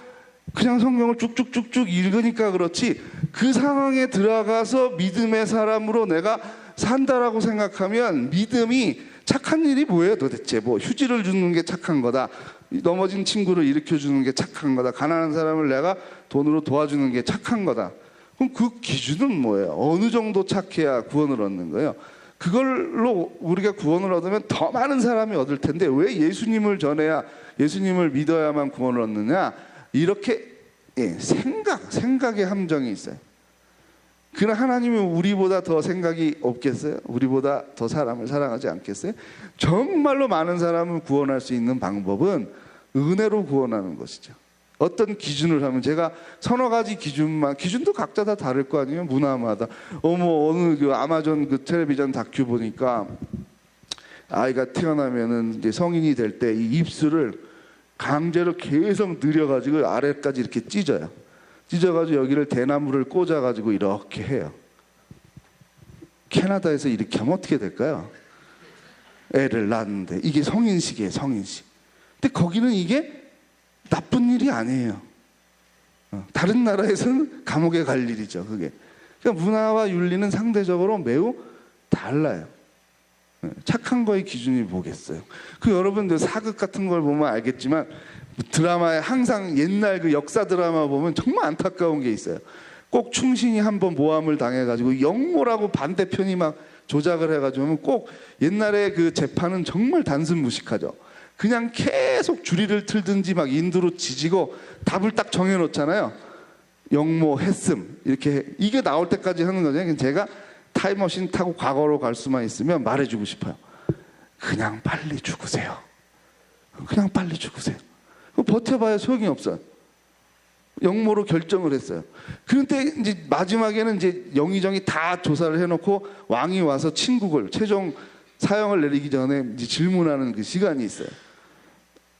그냥 성경을 쭉쭉쭉쭉 읽으니까 그렇지 그 상황에 들어가서 믿음의 사람으로 내가 산다라고 생각하면 믿음이 착한 일이 뭐예요 도대체? 뭐 휴지를 주는 게 착한 거다. 넘어진 친구를 일으켜주는 게 착한 거다. 가난한 사람을 내가 돈으로 도와주는 게 착한 거다. 그럼 그 기준은 뭐예요? 어느 정도 착해야 구원을 얻는 거예요? 그걸로 우리가 구원을 얻으면 더 많은 사람이 얻을 텐데 왜 예수님을 전해야 예수님을 믿어야만 구원을 얻느냐? 이렇게 생각의 함정이 있어요. 그러나 하나님은 우리보다 더 생각이 없겠어요? 우리보다 더 사람을 사랑하지 않겠어요? 정말로 많은 사람을 구원할 수 있는 방법은 은혜로 구원하는 것이죠. 어떤 기준을 하면 제가 서너 가지 기준도 각자 다 다를 거 아니에요? 문화마다. 어느 그 아마존 그 텔레비전 다큐 보니까 아이가 태어나면은 이제 성인이 될 때 이 입술을 강제로 계속 늘여가지고 아래까지 이렇게 찢어요. 찢어가지고 여기를 대나무를 꽂아가지고 이렇게 해요. 캐나다에서 이렇게 하면 어떻게 될까요? 애를 낳는데 이게 성인식이에요. 성인식. 근데 거기는 이게 나쁜 일이 아니에요. 다른 나라에서는 감옥에 갈 일이죠. 그게. 그러니까 문화와 윤리는 상대적으로 매우 달라요. 착한 거의 기준이 뭐겠어요? 그 여러분들 사극 같은 걸 보면 알겠지만 드라마에 항상 옛날 그 역사 드라마 보면 정말 안타까운 게 있어요. 꼭 충신이 한번 모함을 당해가지고 영모라고 반대편이 막 조작을 해가지고 꼭 옛날에 그 재판은 정말 단순 무식하죠. 그냥 계속 주리를 틀든지 막 인두로 지지고 답을 딱 정해놓잖아요. 영모, 했음 이렇게 이게 나올 때까지 하는 거죠. 제가 타임머신 타고 과거로 갈 수만 있으면 말해주고 싶어요. 그냥 빨리 죽으세요. 그냥 빨리 죽으세요. 버텨봐야 소용이 없어요. 영모로 결정을 했어요. 그런데 이제 마지막에는 이제 영의정이 다 조사를 해놓고 왕이 와서 친국을 최종 사형을 내리기 전에 이제 질문하는 그 시간이 있어요.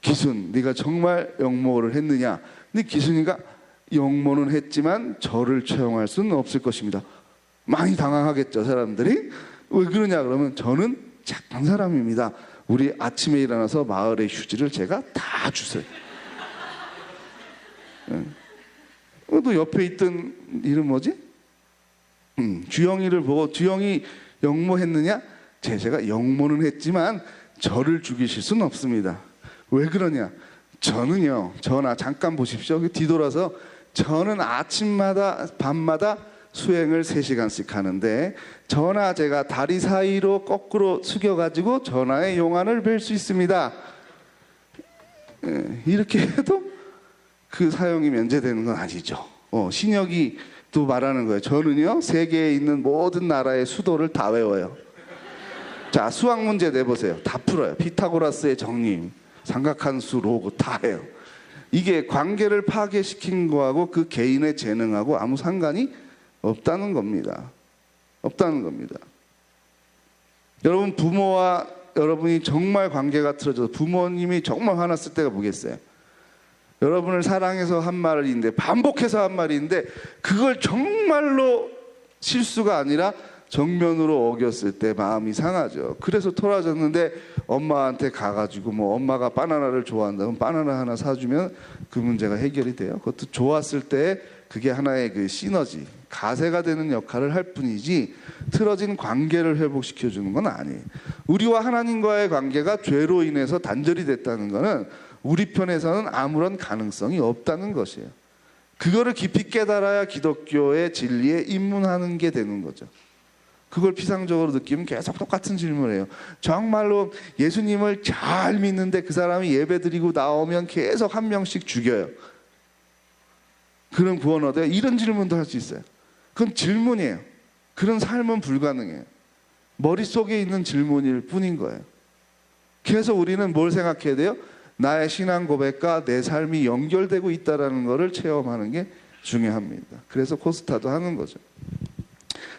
기순, 네가 정말 영모를 했느냐? 근데 기순이가 영모는 했지만 저를 처형할 수는 없을 것입니다. 많이 당황하겠죠, 사람들이. 왜 그러냐 그러면 저는 착한 사람입니다. 우리 아침에 일어나서 마을의 휴지를 제가 다 주세요. 또 옆에 있던 이름 뭐지? 주영이를 보고 주영이 영모했느냐? 제가 영모는 했지만 저를 죽이실 수는 없습니다. 왜 그러냐? 저는요, 전하 잠깐 보십시오. 뒤돌아서 저는 아침마다 밤마다 수행을 3시간씩 하는데 전하 제가 다리 사이로 거꾸로 숙여가지고 전하의 용안을 뵐 수 있습니다. 이렇게 해도 그 사형이 면제되는 건 아니죠. 신혁이 또 말하는 거예요. 저는요 세계에 있는 모든 나라의 수도를 다 외워요. 자, 수학 문제 내보세요. 다 풀어요. 피타고라스의 정리, 삼각함수, 로그 다 해요. 이게 관계를 파괴시킨 거하고 그 개인의 재능하고 아무 상관이 없다는 겁니다. 없다는 겁니다. 여러분 부모와 여러분이 정말 관계가 틀어져서 부모님이 정말 화났을 때가 뭐겠어요? 여러분을 사랑해서 한 말인데 반복해서 한 말인데 그걸 정말로 실수가 아니라 정면으로 어겼을 때 마음이 상하죠. 그래서 토라졌는데 엄마한테 가가지고 뭐 엄마가 바나나를 좋아한다면 바나나 하나 사주면 그 문제가 해결이 돼요. 그것도 좋았을 때 그게 하나의 그 시너지, 가세가 되는 역할을 할 뿐이지 틀어진 관계를 회복시켜주는 건 아니에요. 우리와 하나님과의 관계가 죄로 인해서 단절이 됐다는 것은 우리 편에서는 아무런 가능성이 없다는 것이에요. 그거를 깊이 깨달아야 기독교의 진리에 입문하는 게 되는 거죠. 그걸 피상적으로 느끼면 계속 똑같은 질문을 해요. 정말로 예수님을 잘 믿는데 그 사람이 예배드리고 나오면 계속 한 명씩 죽여요. 그런 구원 얻어요? 이런 질문도 할 수 있어요. 그건 질문이에요. 그런 삶은 불가능해요. 머릿속에 있는 질문일 뿐인 거예요. 그래서 우리는 뭘 생각해야 돼요? 나의 신앙 고백과 내 삶이 연결되고 있다는 것을 체험하는 게 중요합니다. 그래서 코스타도 하는 거죠.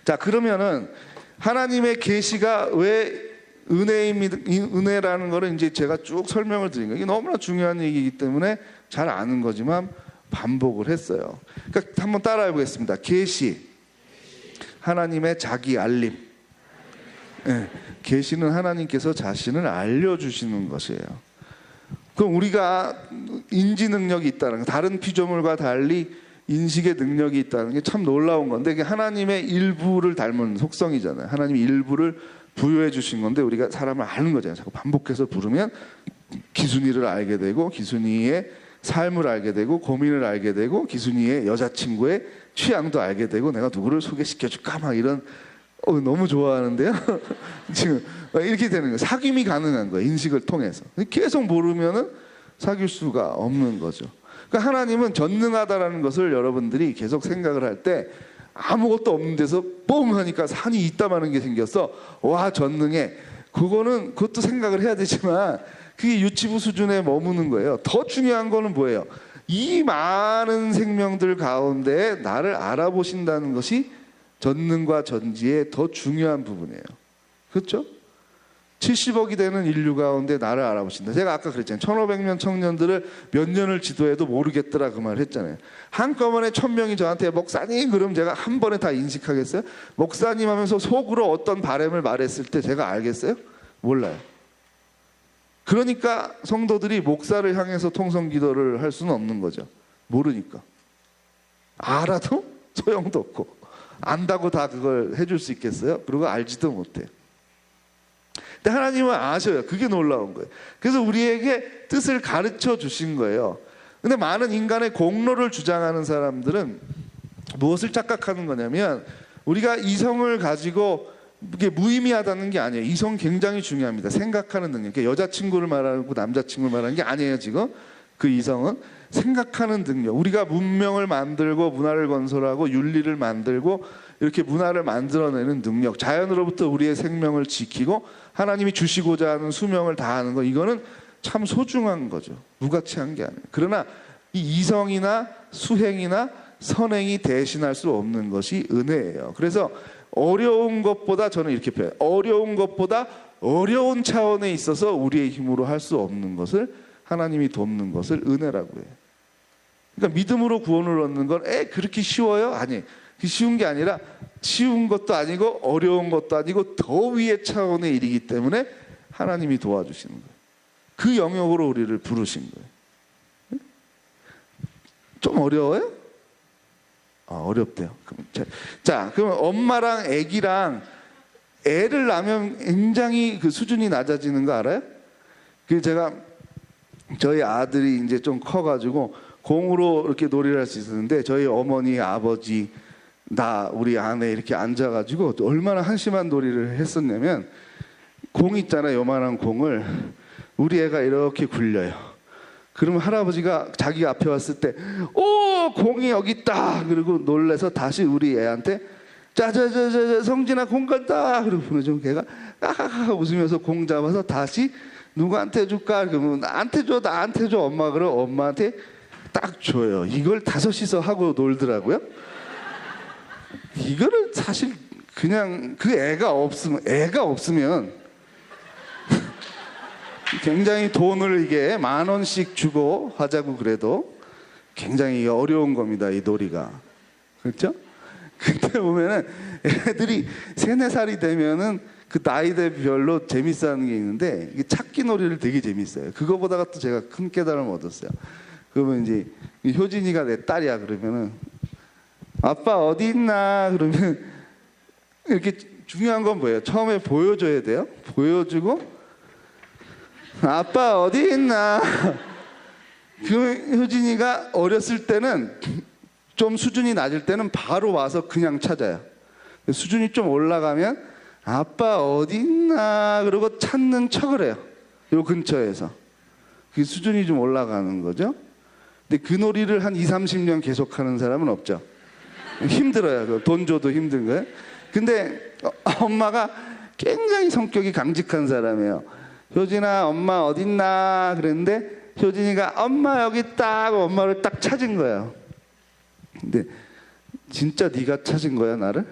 자, 그러면은 하나님의 계시가 왜 은혜라는 거를 이제 제가 쭉 설명을 드린 거예요. 이게 너무나 중요한 얘기이기 때문에 잘 아는 거지만 반복을 했어요. 그러니까 한번 따라해 보겠습니다. 계시, 하나님의 자기 알림. 네, 계시는 하나님께서 자신을 알려주시는 것이에요. 그럼 우리가 인지 능력이 있다는 거, 다른 피조물과 달리 인식의 능력이 있다는 게 참 놀라운 건데, 이게 하나님의 일부를 닮은 속성이잖아요. 하나님이 일부를 부여해 주신 건데 우리가 사람을 아는 거잖아요. 자꾸 반복해서 부르면 기순이를 알게 되고, 기순이의 삶을 알게 되고, 고민을 알게 되고, 기순이의 여자친구의 취향도 알게 되고, 내가 누구를 소개시켜줄까 막 이런, 너무 좋아하는데요. 지금 이렇게 되는 거예요. 사귐이 가능한 거예요. 인식을 통해서. 계속 모르면은 사귈 수가 없는 거죠. 그러니까 하나님은 전능하다라는 것을 여러분들이 계속 생각을 할 때, 아무것도 없는 데서 뻥 하니까 산이 있다마는 게 생겼어. 와, 전능해. 그것도 생각을 해야 되지만 그게 유치부 수준에 머무는 거예요. 더 중요한 거는 뭐예요? 이 많은 생명들 가운데 나를 알아보신다는 것이 전능과 전지의 더 중요한 부분이에요. 그렇죠? 70억이 되는 인류 가운데 나를 알아보신다. 제가 아까 그랬잖아요. 1500년 청년들을 몇 년을 지도해도 모르겠더라 그 말을 했잖아요. 한꺼번에 1000명이 저한테 목사님 그럼 제가 한 번에 다 인식하겠어요? 목사님 하면서 속으로 어떤 바람을 말했을 때 제가 알겠어요? 몰라요. 그러니까 성도들이 목사를 향해서 통성기도를 할 수는 없는 거죠. 모르니까. 알아도 소용도 없고, 안다고 다 그걸 해줄 수 있겠어요? 그리고 알지도 못해요. 근데 하나님은 아셔요. 그게 놀라운 거예요. 그래서 우리에게 뜻을 가르쳐 주신 거예요. 근데 많은 인간의 공로를 주장하는 사람들은 무엇을 착각하는 거냐면, 우리가 이성을 가지고 이게 무의미하다는 게 아니에요. 이성 굉장히 중요합니다. 생각하는 능력. 그러니까 여자친구를 말하고 남자친구를 말하는 게 아니에요. 지금 그 이성은 생각하는 능력. 우리가 문명을 만들고 문화를 건설하고 윤리를 만들고 이렇게 문화를 만들어내는 능력, 자연으로부터 우리의 생명을 지키고 하나님이 주시고자 하는 수명을 다하는 거, 이거는 참 소중한 거죠. 무가치한 게 아니에요. 그러나 이 이성이나 수행이나 선행이 대신할 수 없는 것이 은혜예요. 그래서 어려운 것보다, 저는 이렇게 표현해요. 어려운 것보다 어려운 차원에 있어서 우리의 힘으로 할 수 없는 것을 하나님이 돕는 것을 은혜라고 해요. 그러니까 믿음으로 구원을 얻는 건 그렇게 쉬워요? 아니, 쉬운 게 아니라 쉬운 것도 아니고 어려운 것도 아니고 더 위의 차원의 일이기 때문에 하나님이 도와주시는 거예요. 그 영역으로 우리를 부르신 거예요. 좀 어려워요? 어렵대요. 자, 그럼 엄마랑 아기랑 애를 낳으면 굉장히 그 수준이 낮아지는 거 알아요? 제가 저희 아들이 이제 좀 커가지고 공으로 이렇게 놀이를 할 수 있었는데, 저희 어머니, 아버지, 우리 아내 이렇게 앉아가지고 얼마나 한심한 놀이를 했었냐면, 공 있잖아요. 요만한 공을 우리 애가 이렇게 굴려요. 그러면 할아버지가 자기 앞에 왔을 때, 공이 여기 있다 그리고 놀래서 다시 우리 애한테 짜자자자 성진아 공 간다 그리고 보내주면 걔가 까하하 웃으면서 공 잡아서 다시 누구한테 줄까? 그러면 나한테 줘. 엄마 그럼 엄마한테 딱 줘요. 이걸 5이서 하고 놀더라고요. 이거를 사실 그냥 그 애가 없으면 굉장히 돈을 이게 10,000원씩 주고 하자고 그래도 굉장히 어려운 겁니다. 이 놀이가. 그렇죠? 그때 보면은 애들이 3, 4살이 되면은 그 나이대별로 재밌어하는 게 있는데, 이게 찾기 놀이를 되게 재밌어요. 그거보다가 또 제가 큰 깨달음을 얻었어요. 그러면 이제 효진이가 내 딸이야. 그러면은 아빠 어디 있나? 그러면 이렇게 중요한 건 뭐예요? 처음에 보여줘야 돼요. 보여주고 아빠 어디 있나? 그 효진이가 어렸을 때는 좀 수준이 낮을 때는 바로 와서 그냥 찾아요. 수준이 좀 올라가면 아빠 어디 있나? 그러고 찾는 척을 해요. 요 근처에서. 그 수준이 좀 올라가는 거죠. 근데 그 놀이를 한 20-30년 계속하는 사람은 없죠. 힘들어요. 돈 줘도 힘든 거예요. 근데 엄마가 굉장히 성격이 강직한 사람이에요. 효진아 엄마 어딨나 그랬는데 효진이가 엄마 여기 있다 하고 엄마를 딱 찾은 거예요. 근데 진짜 네가 찾은 거야 나를?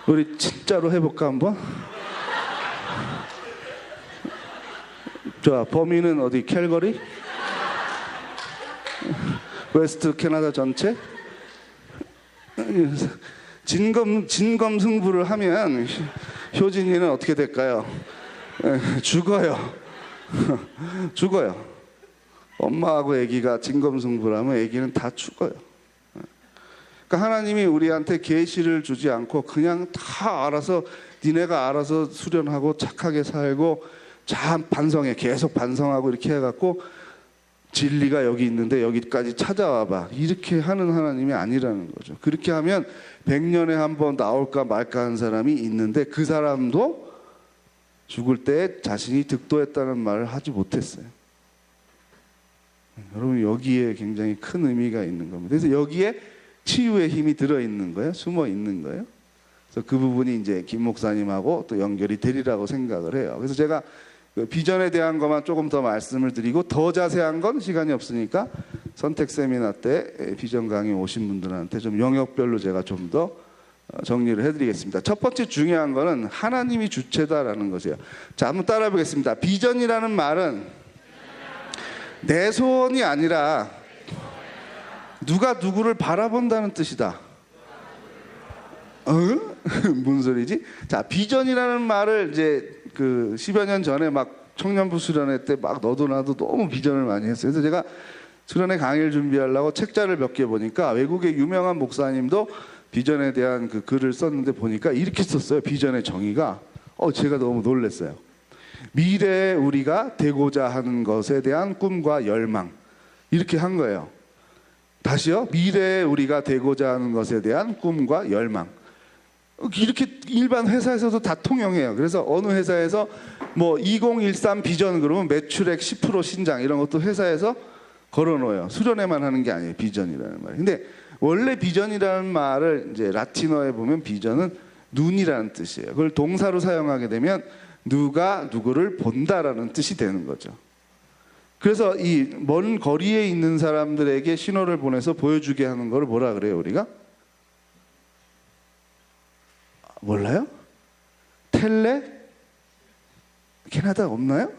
우리 진짜로 해볼까 한번? 좋아. 범인은 어디? 캘거리? 웨스트 캐나다 전체? 진검승부를 하면 효진이는 어떻게 될까요? 죽어요. 죽어요. 엄마하고 아기가 진검승부를 하면 아기는 다 죽어요. 그러니까 하나님이 우리한테 계시를 주지 않고 그냥 다 알아서 니네가 알아서 수련하고 착하게 살고 잘 반성해, 계속 반성하고 이렇게 해갖고 진리가 여기 있는데 여기까지 찾아와봐, 이렇게 하는 하나님이 아니라는 거죠. 그렇게 하면 100년에 한 번 나올까 말까 하는 사람이 있는데 그 사람도 죽을 때 자신이 득도했다는 말을 하지 못했어요. 여러분, 여기에 굉장히 큰 의미가 있는 겁니다. 그래서 여기에 치유의 힘이 들어있는 거예요. 숨어 있는 거예요. 그래서 그 부분이 이제 김 목사님하고 또 연결이 되리라고 생각을 해요. 그래서 제가 그 비전에 대한 것만 조금 더 말씀을 드리고 더 자세한 건 시간이 없으니까 선택 세미나 때 비전 강의 오신 분들한테 좀 영역별로 제가 좀 더 정리를 해드리겠습니다. 첫 번째 중요한 거는 하나님이 주체다라는 것이에요. 자, 한번 따라해 보겠습니다. 비전이라는 말은 내 소원이 아니라 누가 누구를 바라본다는 뜻이다. 무슨 소리지? 자, 비전이라는 말을 이제 그 10여 년 전에 막 청년부 수련회 때 막 너도 나도 너무 비전을 많이 했어요. 그래서 제가 수련회 강의를 준비하려고 책자를 몇 개 보니까 외국의 유명한 목사님도 비전에 대한 그 글을 썼는데 보니까 이렇게 썼어요. 비전의 정의가 제가 너무 놀랐어요. 미래에 우리가 되고자 하는 것에 대한 꿈과 열망, 이렇게 한 거예요. 다시요. 미래에 우리가 되고자 하는 것에 대한 꿈과 열망. 이렇게 일반 회사에서도 다 통용해요. 그래서 어느 회사에서 뭐 2013 비전 그러면 매출액 10% 신장 이런 것도 회사에서 걸어놓아요. 수련회만 하는 게 아니에요. 비전이라는 말이. 근데 원래 비전이라는 말을 이제 라틴어에 보면 비전은 눈이라는 뜻이에요. 그걸 동사로 사용하게 되면 누가 누구를 본다라는 뜻이 되는 거죠. 그래서 이 먼 거리에 있는 사람들에게 신호를 보내서 보여주게 하는 걸 뭐라 그래요, 우리가? 몰라요? 텔레? 캐나다 없나요?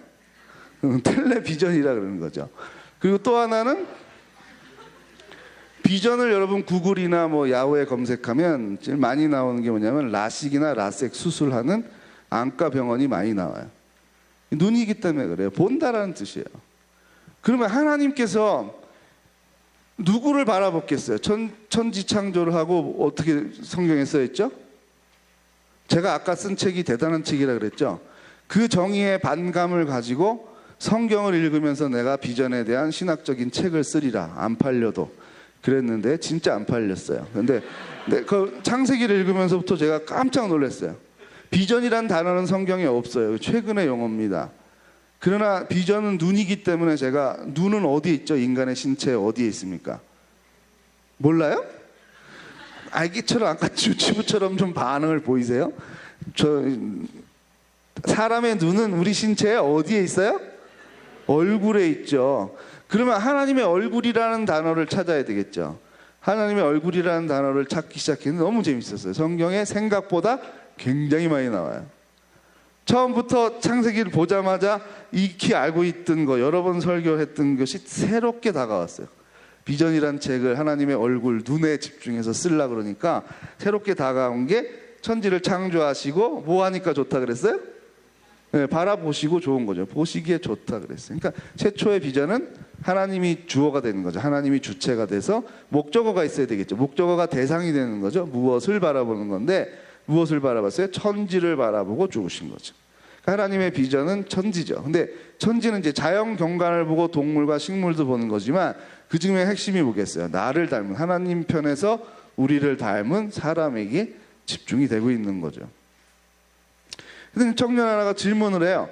텔레비전이라 그러는 거죠. 그리고 또 하나는 비전을 여러분 구글이나 뭐 야후에 검색하면 제일 많이 나오는 게 뭐냐면 라식이나 라섹 수술하는 안과 병원이 많이 나와요. 눈이기 때문에 그래요. 본다라는 뜻이에요. 그러면 하나님께서 누구를 바라보겠어요? 천지창조를 하고 어떻게 성경에 써있죠? 제가 아까 쓴 책이 대단한 책이라 그랬죠. 그 정의의 반감을 가지고 성경을 읽으면서 내가 비전에 대한 신학적인 책을 쓰리라. 안 팔려도 그랬는데 진짜 안 팔렸어요. 근데 그 창세기를 읽으면서부터 제가 깜짝 놀랐어요. 비전이란 단어는 성경에 없어요. 최근의 용어입니다. 그러나 비전은 눈이기 때문에 제가 눈은 어디에 있죠? 인간의 신체에 어디에 있습니까? 몰라요? 알기처럼 아까 주치부처럼 좀 반응을 보이세요? 사람의 눈은 우리 신체에 어디에 있어요? 얼굴에 있죠. 그러면 하나님의 얼굴이라는 단어를 찾아야 되겠죠. 하나님의 얼굴이라는 단어를 찾기 시작했는데 너무 재밌었어요. 성경에 생각보다 굉장히 많이 나와요. 처음부터 창세기를 보자마자 익히 알고 있던 거, 여러 번 설교했던 것이 새롭게 다가왔어요. 비전이란 책을 하나님의 얼굴, 눈에 집중해서 쓰려고 그러니까 새롭게 다가온 게 천지를 창조하시고 뭐 하니까 좋다 그랬어요? 네, 바라보시고 좋은 거죠. 보시기에 좋다 그랬어요. 그러니까 최초의 비전은 하나님이 주어가 되는 거죠. 하나님이 주체가 돼서 목적어가 있어야 되겠죠. 목적어가 대상이 되는 거죠. 무엇을 바라보는 건데 무엇을 바라봤어요? 천지를 바라보고 죽으신 거죠. 그러니까 하나님의 비전은 천지죠. 근데 천지는 이제 자연 경관을 보고 동물과 식물도 보는 거지만 그 중에 핵심이 뭐겠어요? 나를 닮은, 하나님 편에서 우리를 닮은 사람에게 집중이 되고 있는 거죠. 근데 청년 하나가 질문을 해요.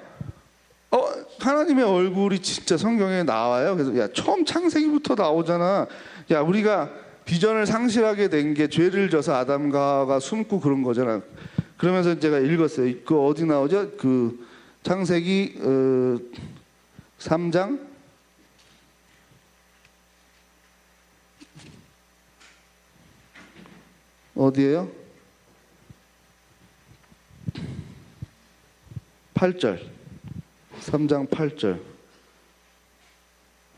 하나님의 얼굴이 진짜 성경에 나와요? 그래서 야, 처음 창세기부터 나오잖아. 야, 우리가 비전을 상실하게 된 게 죄를 져서 아담과 하와가 숨고 그런 거잖아. 그러면서 제가 읽었어요. 그 어디 나오죠? 그 창세기 3장 어디에요? 8절. 3장 8절.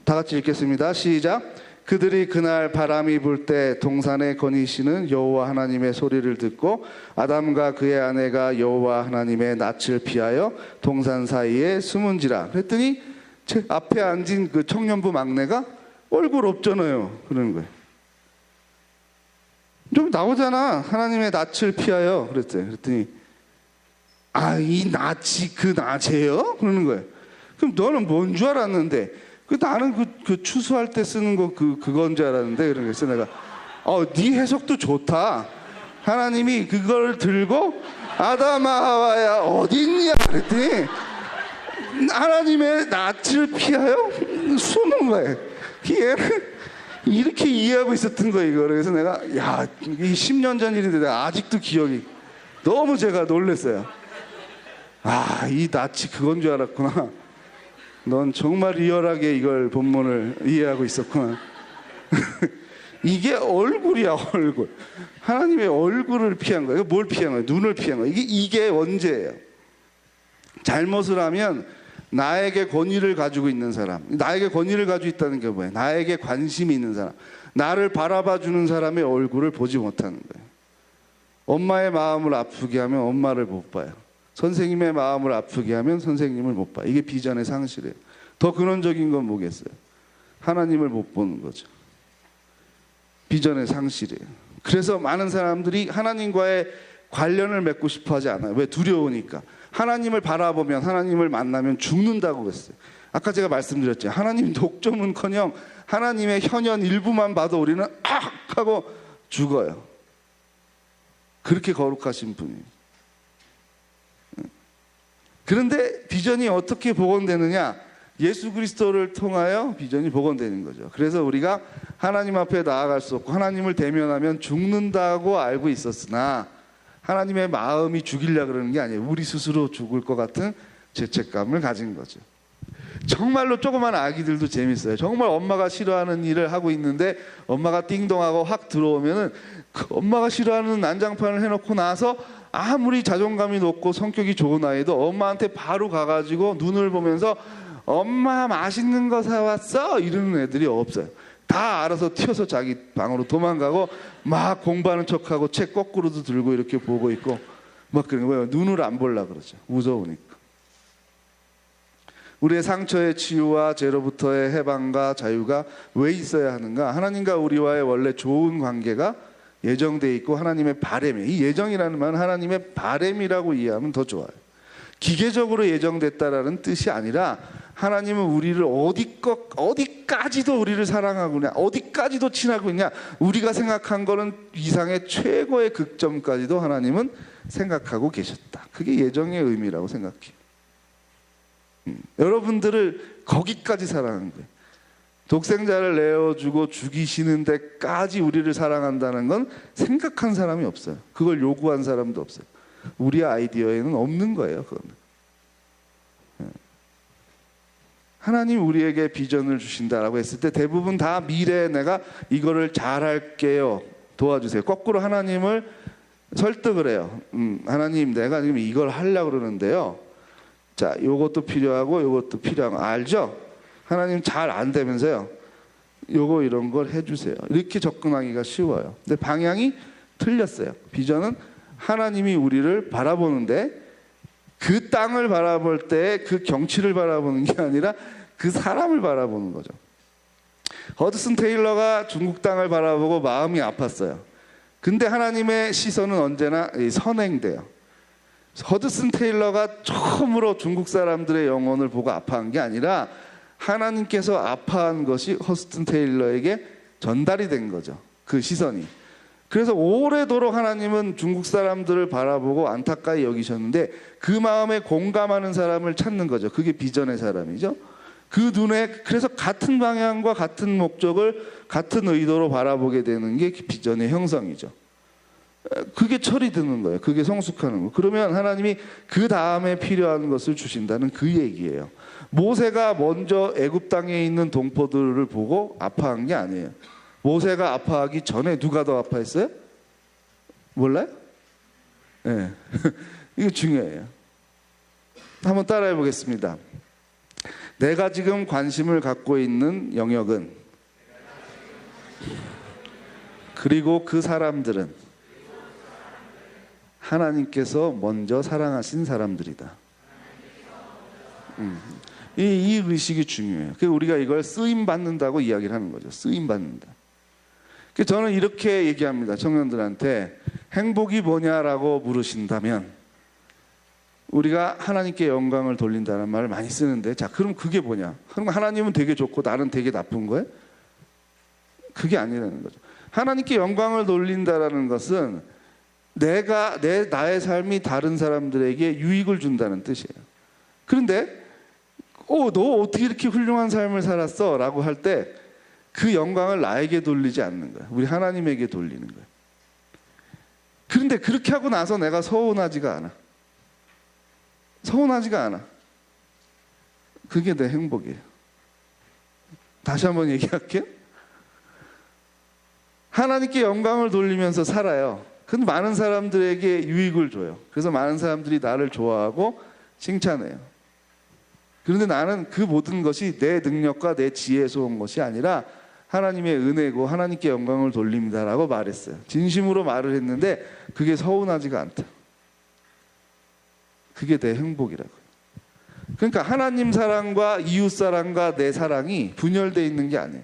다 같이 읽겠습니다. 시작. 그들이 그날 바람이 불 때 동산에 거니시는 여호와 하나님의 소리를 듣고 아담과 그의 아내가 여호와 하나님의 낯을 피하여 동산 사이에 숨은지라. 그랬더니 제 앞에 앉은 그 청년부 막내가 얼굴 없잖아요. 그러는 거예요. 좀 나오잖아. 하나님의 낯을 피하여 그랬어요. 그랬더니 이 낯이 그 낯이에요? 그러는 거예요. 그럼 너는 뭔 줄 알았는데? 나는 그 추수할 때 쓰는 거 그건 줄 알았는데. 그래서 내가 네 해석도 좋다. 하나님이 그걸 들고 아담아 하와야 어디 있냐 그랬더니 하나님의 낯을 피하여 숨은 거예요. 얘는 이렇게 이해하고 있었던 거예요, 이거를. 그래서 내가 이 10년 전 일인데 내가 아직도 기억이 너무 제가 놀랐어요. 이 낯이 그건 줄 알았구나. 넌 정말 리얼하게 이걸 본문을 이해하고 있었구나. 이게 얼굴이야, 얼굴. 하나님의 얼굴을 피한 거예요. 뭘 피한 거예요? 눈을 피한 거예요. 이게 원죄예요. 잘못을 하면 나에게 권위를 가지고 있는 사람, 나에게 권위를 가지고 있다는 게 뭐예요? 나에게 관심이 있는 사람, 나를 바라봐 주는 사람의 얼굴을 보지 못하는 거예요. 엄마의 마음을 아프게 하면 엄마를 못 봐요. 선생님의 마음을 아프게 하면 선생님을 못 봐요. 이게 비전의 상실이에요. 더 근원적인 건 뭐겠어요? 하나님을 못 보는 거죠. 비전의 상실이에요. 그래서 많은 사람들이 하나님과의 관련을 맺고 싶어 하지 않아요. 왜? 두려우니까. 하나님을 바라보면, 하나님을 만나면 죽는다고 그랬어요. 아까 제가 말씀드렸죠. 하나님 독점은커녕 하나님의 현현 일부만 봐도 우리는 하고 죽어요. 그렇게 거룩하신 분이에요. 그런데 비전이 어떻게 복원되느냐? 예수 그리스도를 통하여 비전이 복원되는 거죠. 그래서 우리가 하나님 앞에 나아갈 수 없고 하나님을 대면하면 죽는다고 알고 있었으나 하나님의 마음이 죽이려고 그러는 게 아니에요. 우리 스스로 죽을 것 같은 죄책감을 가진 거죠. 정말로 조그만 아기들도 재밌어요. 정말 엄마가 싫어하는 일을 하고 있는데 엄마가 띵동하고 확 들어오면은 그 엄마가 싫어하는 난장판을 해놓고 나서 아무리 자존감이 높고 성격이 좋은 아이도 엄마한테 바로 가가지고 눈을 보면서 엄마 맛있는 거 사왔어? 이러는 애들이 없어요. 다 알아서 튀어서 자기 방으로 도망가고 막 공부하는 척하고 책 거꾸로도 들고 이렇게 보고 있고 막 그런 거예요. 눈을 안 보려고 그러죠. 무서우니까. 우리의 상처의 치유와 죄로부터의 해방과 자유가 왜 있어야 하는가? 하나님과 우리와의 원래 좋은 관계가 예정돼 있고 하나님의 바램이, 이 예정이라는 말은 하나님의 바램이라고 이해하면 더 좋아요. 기계적으로 예정됐다라는 뜻이 아니라 하나님은 우리를 어디까지도 우리를 사랑하고 있냐, 어디까지도 친하고 있냐, 우리가 생각한 거는 이상의 최고의 극점까지도 하나님은 생각하고 계셨다. 그게 예정의 의미라고 생각해요. 여러분들을 거기까지 사랑한 거예요. 독생자를 내어주고 죽이시는 데까지 우리를 사랑한다는 건 생각한 사람이 없어요. 그걸 요구한 사람도 없어요. 우리 아이디어에는 없는 거예요. 그거는. 하나님 우리에게 비전을 주신다라고 했을 때 대부분 다 미래에 내가 이거를 잘할게요, 도와주세요. 거꾸로 하나님을 설득을 해요. 하나님 내가 지금 이걸 하려고 그러는데요, 자 요것도 필요하고 요것도 필요한 거 알죠? 하나님 잘 안 되면서요, 요거 이런 걸 해주세요. 이렇게 접근하기가 쉬워요. 근데 방향이 틀렸어요. 비전은 하나님이 우리를 바라보는데 그 땅을 바라볼 때 그 경치를 바라보는 게 아니라 그 사람을 바라보는 거죠. 허드슨 테일러가 중국 땅을 바라보고 마음이 아팠어요. 근데 하나님의 시선은 언제나 선행돼요. 허드슨 테일러가 처음으로 중국 사람들의 영혼을 보고 아파한 게 아니라 하나님께서 아파한 것이 허드슨 테일러에게 전달이 된 거죠. 그 시선이. 그래서 오래도록 하나님은 중국 사람들을 바라보고 안타까이 여기셨는데 그 마음에 공감하는 사람을 찾는 거죠. 그게 비전의 사람이죠. 그 눈에, 그래서 같은 방향과 같은 목적을 같은 의도로 바라보게 되는 게 비전의 형성이죠. 그게 철이 드는 거예요. 그게 성숙하는 거. 그러면 하나님이 그 다음에 필요한 것을 주신다는 그 얘기예요. 모세가 먼저 애굽 땅에 있는 동포들을 보고 아파한 게 아니에요. 모세가 아파하기 전에 누가 더 아파했어요? 몰라요? 네. 이거 중요해요. 한번 따라해 보겠습니다. 내가 지금 관심을 갖고 있는 영역은, 그리고 그 사람들은 하나님께서 먼저 사랑하신 사람들이다. 이 의식이 중요해요. 그래서 우리가 이걸 쓰임 받는다고 이야기를 하는 거죠. 쓰임 받는다. 그래서 저는 이렇게 얘기합니다. 청년들한테 행복이 뭐냐라고 물으신다면 우리가 하나님께 영광을 돌린다는 말을 많이 쓰는데, 자, 그럼 그게 뭐냐? 그럼 하나님은 되게 좋고 나는 되게 나쁜 거예요? 그게 아니라는 거죠. 하나님께 영광을 돌린다라는 것은 나의 삶이 다른 사람들에게 유익을 준다는 뜻이에요. 그런데 너 어떻게 이렇게 훌륭한 삶을 살았어? 라고 할 때 그 영광을 나에게 돌리지 않는 거야. 우리 하나님에게 돌리는 거야. 그런데 그렇게 하고 나서 내가 서운하지가 않아. 서운하지가 않아. 그게 내 행복이에요. 다시 한번 얘기할게요. 하나님께 영광을 돌리면서 살아요. 근데 많은 사람들에게 유익을 줘요. 그래서 많은 사람들이 나를 좋아하고 칭찬해요. 그런데 나는 그 모든 것이 내 능력과 내 지혜에서 온 것이 아니라 하나님의 은혜고 하나님께 영광을 돌립니다라고 말했어요. 진심으로 말을 했는데 그게 서운하지가 않다. 그게 내 행복이라고요. 그러니까 하나님 사랑과 이웃 사랑과 내 사랑이 분열되어 있는 게 아니에요.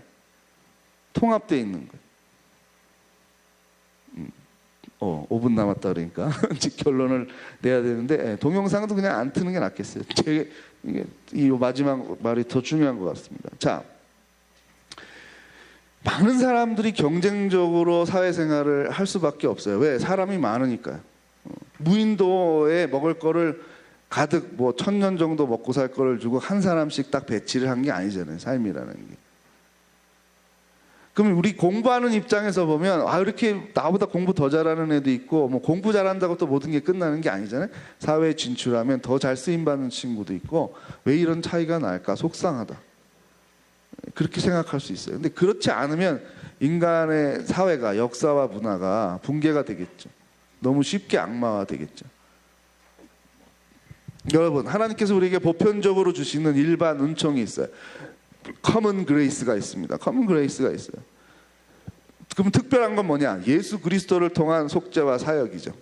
통합되어 있는 거예요. 5분 남았다 그러니까 결론을 내야 되는데, 동영상도 그냥 안 트는 게 낫겠어요. 이 마지막 말이 더 중요한 것 같습니다. 자, 많은 사람들이 경쟁적으로 사회생활을 할 수밖에 없어요. 왜? 사람이 많으니까요. 무인도에 먹을 거를 가득 1000년 정도 먹고 살 거를 주고 한 사람씩 딱 배치를 한 게 아니잖아요. 삶이라는 게. 그럼 우리 공부하는 입장에서 보면 이렇게 나보다 공부 더 잘하는 애도 있고, 공부 잘한다고 또 모든 게 끝나는 게 아니잖아요. 사회에 진출하면 더 잘 쓰임받는 친구도 있고, 왜 이런 차이가 날까? 속상하다. 그렇게 생각할 수 있어요. 근데 그렇지 않으면 인간의 사회가, 역사와 문화가 붕괴가 되겠죠. 너무 쉽게 악마화 되겠죠. 여러분, 하나님께서 우리에게 보편적으로 주시는 일반 은총이 있어요. 커먼 그레이스가 있습니다. 커먼 그레이스가 있어요. 그럼 특별한 건 뭐냐? 예수 그리스도를 통한 속죄와 사역이죠.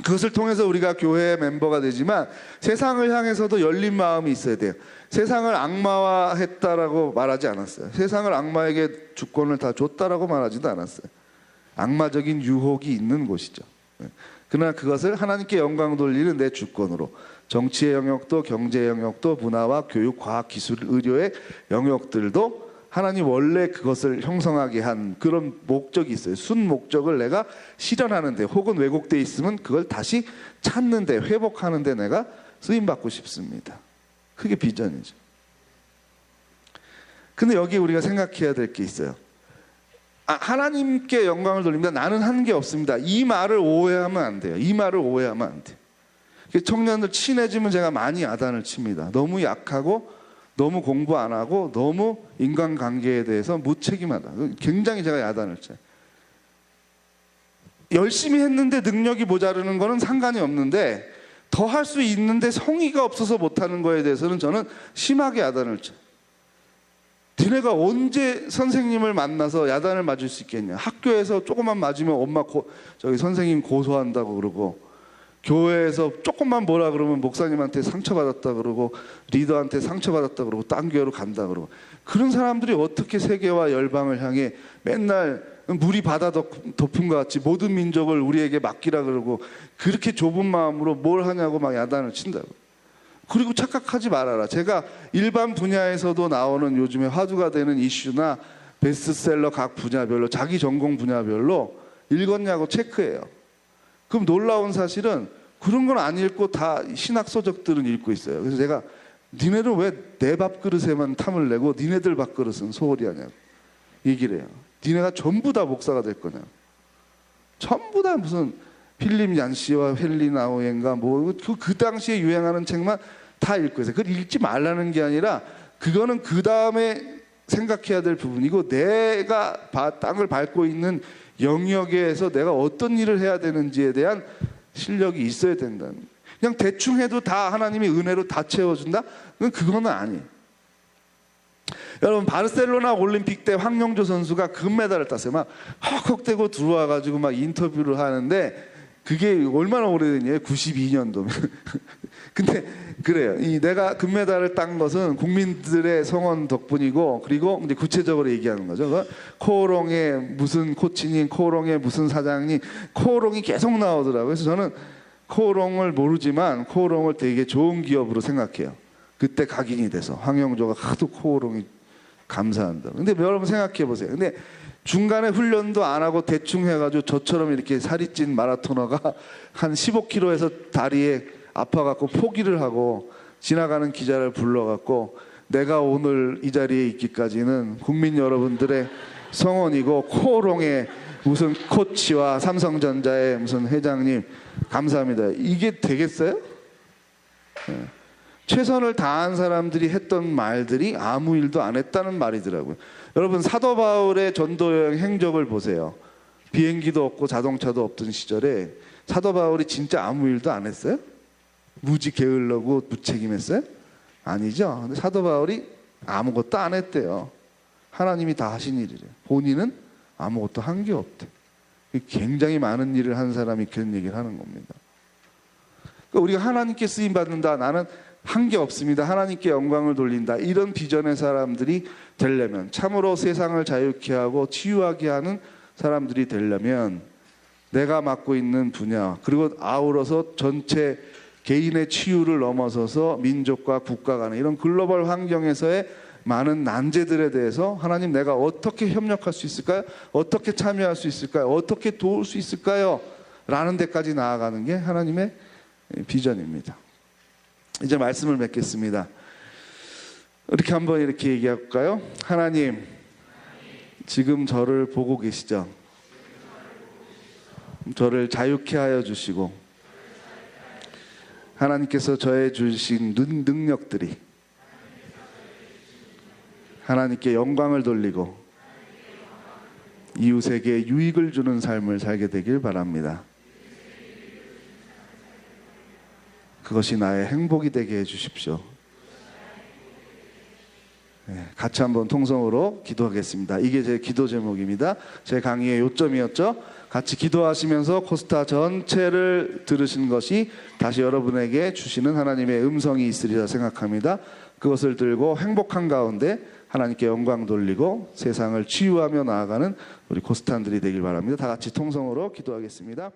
그것을 통해서 우리가 교회의 멤버가 되지만 세상을 향해서도 열린 마음이 있어야 돼요. 세상을 악마화했다라고 말하지 않았어요. 세상을 악마에게 주권을 다 줬다라고 말하지도 않았어요. 악마적인 유혹이 있는 곳이죠. 그러나 그것을 하나님께 영광 돌리는 내 주권으로, 정치의 영역도 경제의 영역도 문화와 교육, 과학, 기술, 의료의 영역들도 하나님 원래 그것을 형성하게 한 그런 목적이 있어요. 순 목적을 내가 실현하는데, 혹은 왜곡되어 있으면 그걸 다시 찾는데, 회복하는데 내가 쓰임받고 싶습니다. 그게 비전이죠. 근데 여기 우리가 생각해야 될 게 있어요. 하나님께 영광을 돌립니다. 나는 한 게 없습니다. 이 말을 오해하면 안 돼요. 이 말을 오해하면 안 돼요. 청년들 친해지면 제가 많이 야단을 칩니다. 너무 약하고, 너무 공부 안 하고, 너무 인간관계에 대해서 무책임하다. 굉장히 제가 야단을 쳐요. 열심히 했는데 능력이 모자르는 거는 상관이 없는데, 더 할 수 있는데 성의가 없어서 못하는 거에 대해서는 저는 심하게 야단을 쳐요. 니네가 언제 선생님을 만나서 야단을 맞을 수 있겠냐? 학교에서 조금만 맞으면 엄마 선생님 고소한다고 그러고, 교회에서 조금만 뭐라 그러면 목사님한테 상처받았다 그러고, 리더한테 상처받았다 그러고, 딴 교회로 간다 그러고, 그런 사람들이 어떻게 세계와 열방을 향해 맨날 물이 바다 덮은 것 같이 모든 민족을 우리에게 맡기라 그러고, 그렇게 좁은 마음으로 뭘 하냐고 막 야단을 친다고. 그리고 착각하지 말아라. 제가 일반 분야에서도 나오는 요즘에 화두가 되는 이슈나 베스트셀러 각 분야별로, 자기 전공 분야별로 읽었냐고 체크해요. 그럼 놀라운 사실은 그런 건 안 읽고 다 신학 서적들은 읽고 있어요. 그래서 제가 니네는 왜 내 밥그릇에만 탐을 내고 니네들 밥그릇은 소홀히 하냐고 얘기를 해요. 니네가 전부 다 목사가 될 거냐고. 전부 다 무슨 필립 얀시와 헬리나 오엔가 그 당시에 유행하는 책만 다 읽고 있어요. 그걸 읽지 말라는 게 아니라 그거는 그 다음에 생각해야 될 부분이고, 내가 땅을 밟고 있는 영역에서 내가 어떤 일을 해야 되는지에 대한 실력이 있어야 된다는 거예요. 그냥 대충 해도 다 하나님이 은혜로 다 채워준다? 그거는 아니에요. 여러분, 바르셀로나 올림픽 때 황영조 선수가 금메달을 땄어요. 막 헉헉대고 들어와가지고 막 인터뷰를 하는데, 그게 얼마나 오래된 일이에요? 92년도면. 근데 그래요. 내가 금메달을 딴 것은 국민들의 성원 덕분이고, 그리고 이제 구체적으로 얘기하는 거죠. 코오롱의 무슨 코치님, 코오롱의 무슨 사장님, 코오롱이 계속 나오더라고요. 그래서 저는 코오롱을 모르지만 코오롱을 되게 좋은 기업으로 생각해요. 그때 각인이 돼서 황영조가 하도 코오롱이 감사한다. 근데 여러분 생각해 보세요. 근데 중간에 훈련도 안 하고 대충 해가지고 저처럼 이렇게 살이 찐 마라토너가 한 15km에서 다리에 아파갖고 포기를 하고 지나가는 기자를 불러갖고 내가 오늘 이 자리에 있기까지는 국민 여러분들의 성원이고 코오롱의 무슨 코치와 삼성전자의 무슨 회장님 감사합니다. 이게 되겠어요? 네. 최선을 다한 사람들이 했던 말들이 아무 일도 안 했다는 말이더라고요. 여러분, 사도 바울의 전도 여행 행적을 보세요. 비행기도 없고 자동차도 없던 시절에 사도 바울이 진짜 아무 일도 안 했어요? 무지 게을러고 무책임했어요? 아니죠. 근데 사도 바울이 아무것도 안 했대요. 하나님이 다 하신 일이래요. 본인은 아무것도 한 게 없대. 굉장히 많은 일을 한 사람이 그런 얘기를 하는 겁니다. 그러니까 우리가 하나님께 쓰임 받는다, 나는 한 게 없습니다, 하나님께 영광을 돌린다, 이런 비전의 사람들이 되려면, 참으로 세상을 자유케 하고 치유하게 하는 사람들이 되려면 내가 맡고 있는 분야, 그리고 아우러서 전체 개인의 치유를 넘어서서 민족과 국가 간의 이런 글로벌 환경에서의 많은 난제들에 대해서 하나님, 내가 어떻게 협력할 수 있을까요? 어떻게 참여할 수 있을까요? 어떻게 도울 수 있을까요? 라는 데까지 나아가는 게 하나님의 비전입니다. 이제 말씀을 맺겠습니다. 이렇게 한번 이렇게 얘기할까요? 하나님, 지금 저를 보고 계시죠? 저를 자유케 하여 주시고, 하나님께서 저에 주신 능력들이 하나님께 영광을 돌리고 이웃에게 유익을 주는 삶을 살게 되길 바랍니다. 그것이 나의 행복이 되게 해주십시오. 네, 같이 한번 통성으로 기도하겠습니다. 이게 제 기도 제목입니다. 제 강의의 요점이었죠. 같이 기도하시면서 코스타 전체를 들으신 것이 다시 여러분에게 주시는 하나님의 음성이 있으리라 생각합니다. 그것을 들고 행복한 가운데 하나님께 영광 돌리고 세상을 치유하며 나아가는 우리 코스탄들이 되길 바랍니다. 다 같이 통성으로 기도하겠습니다.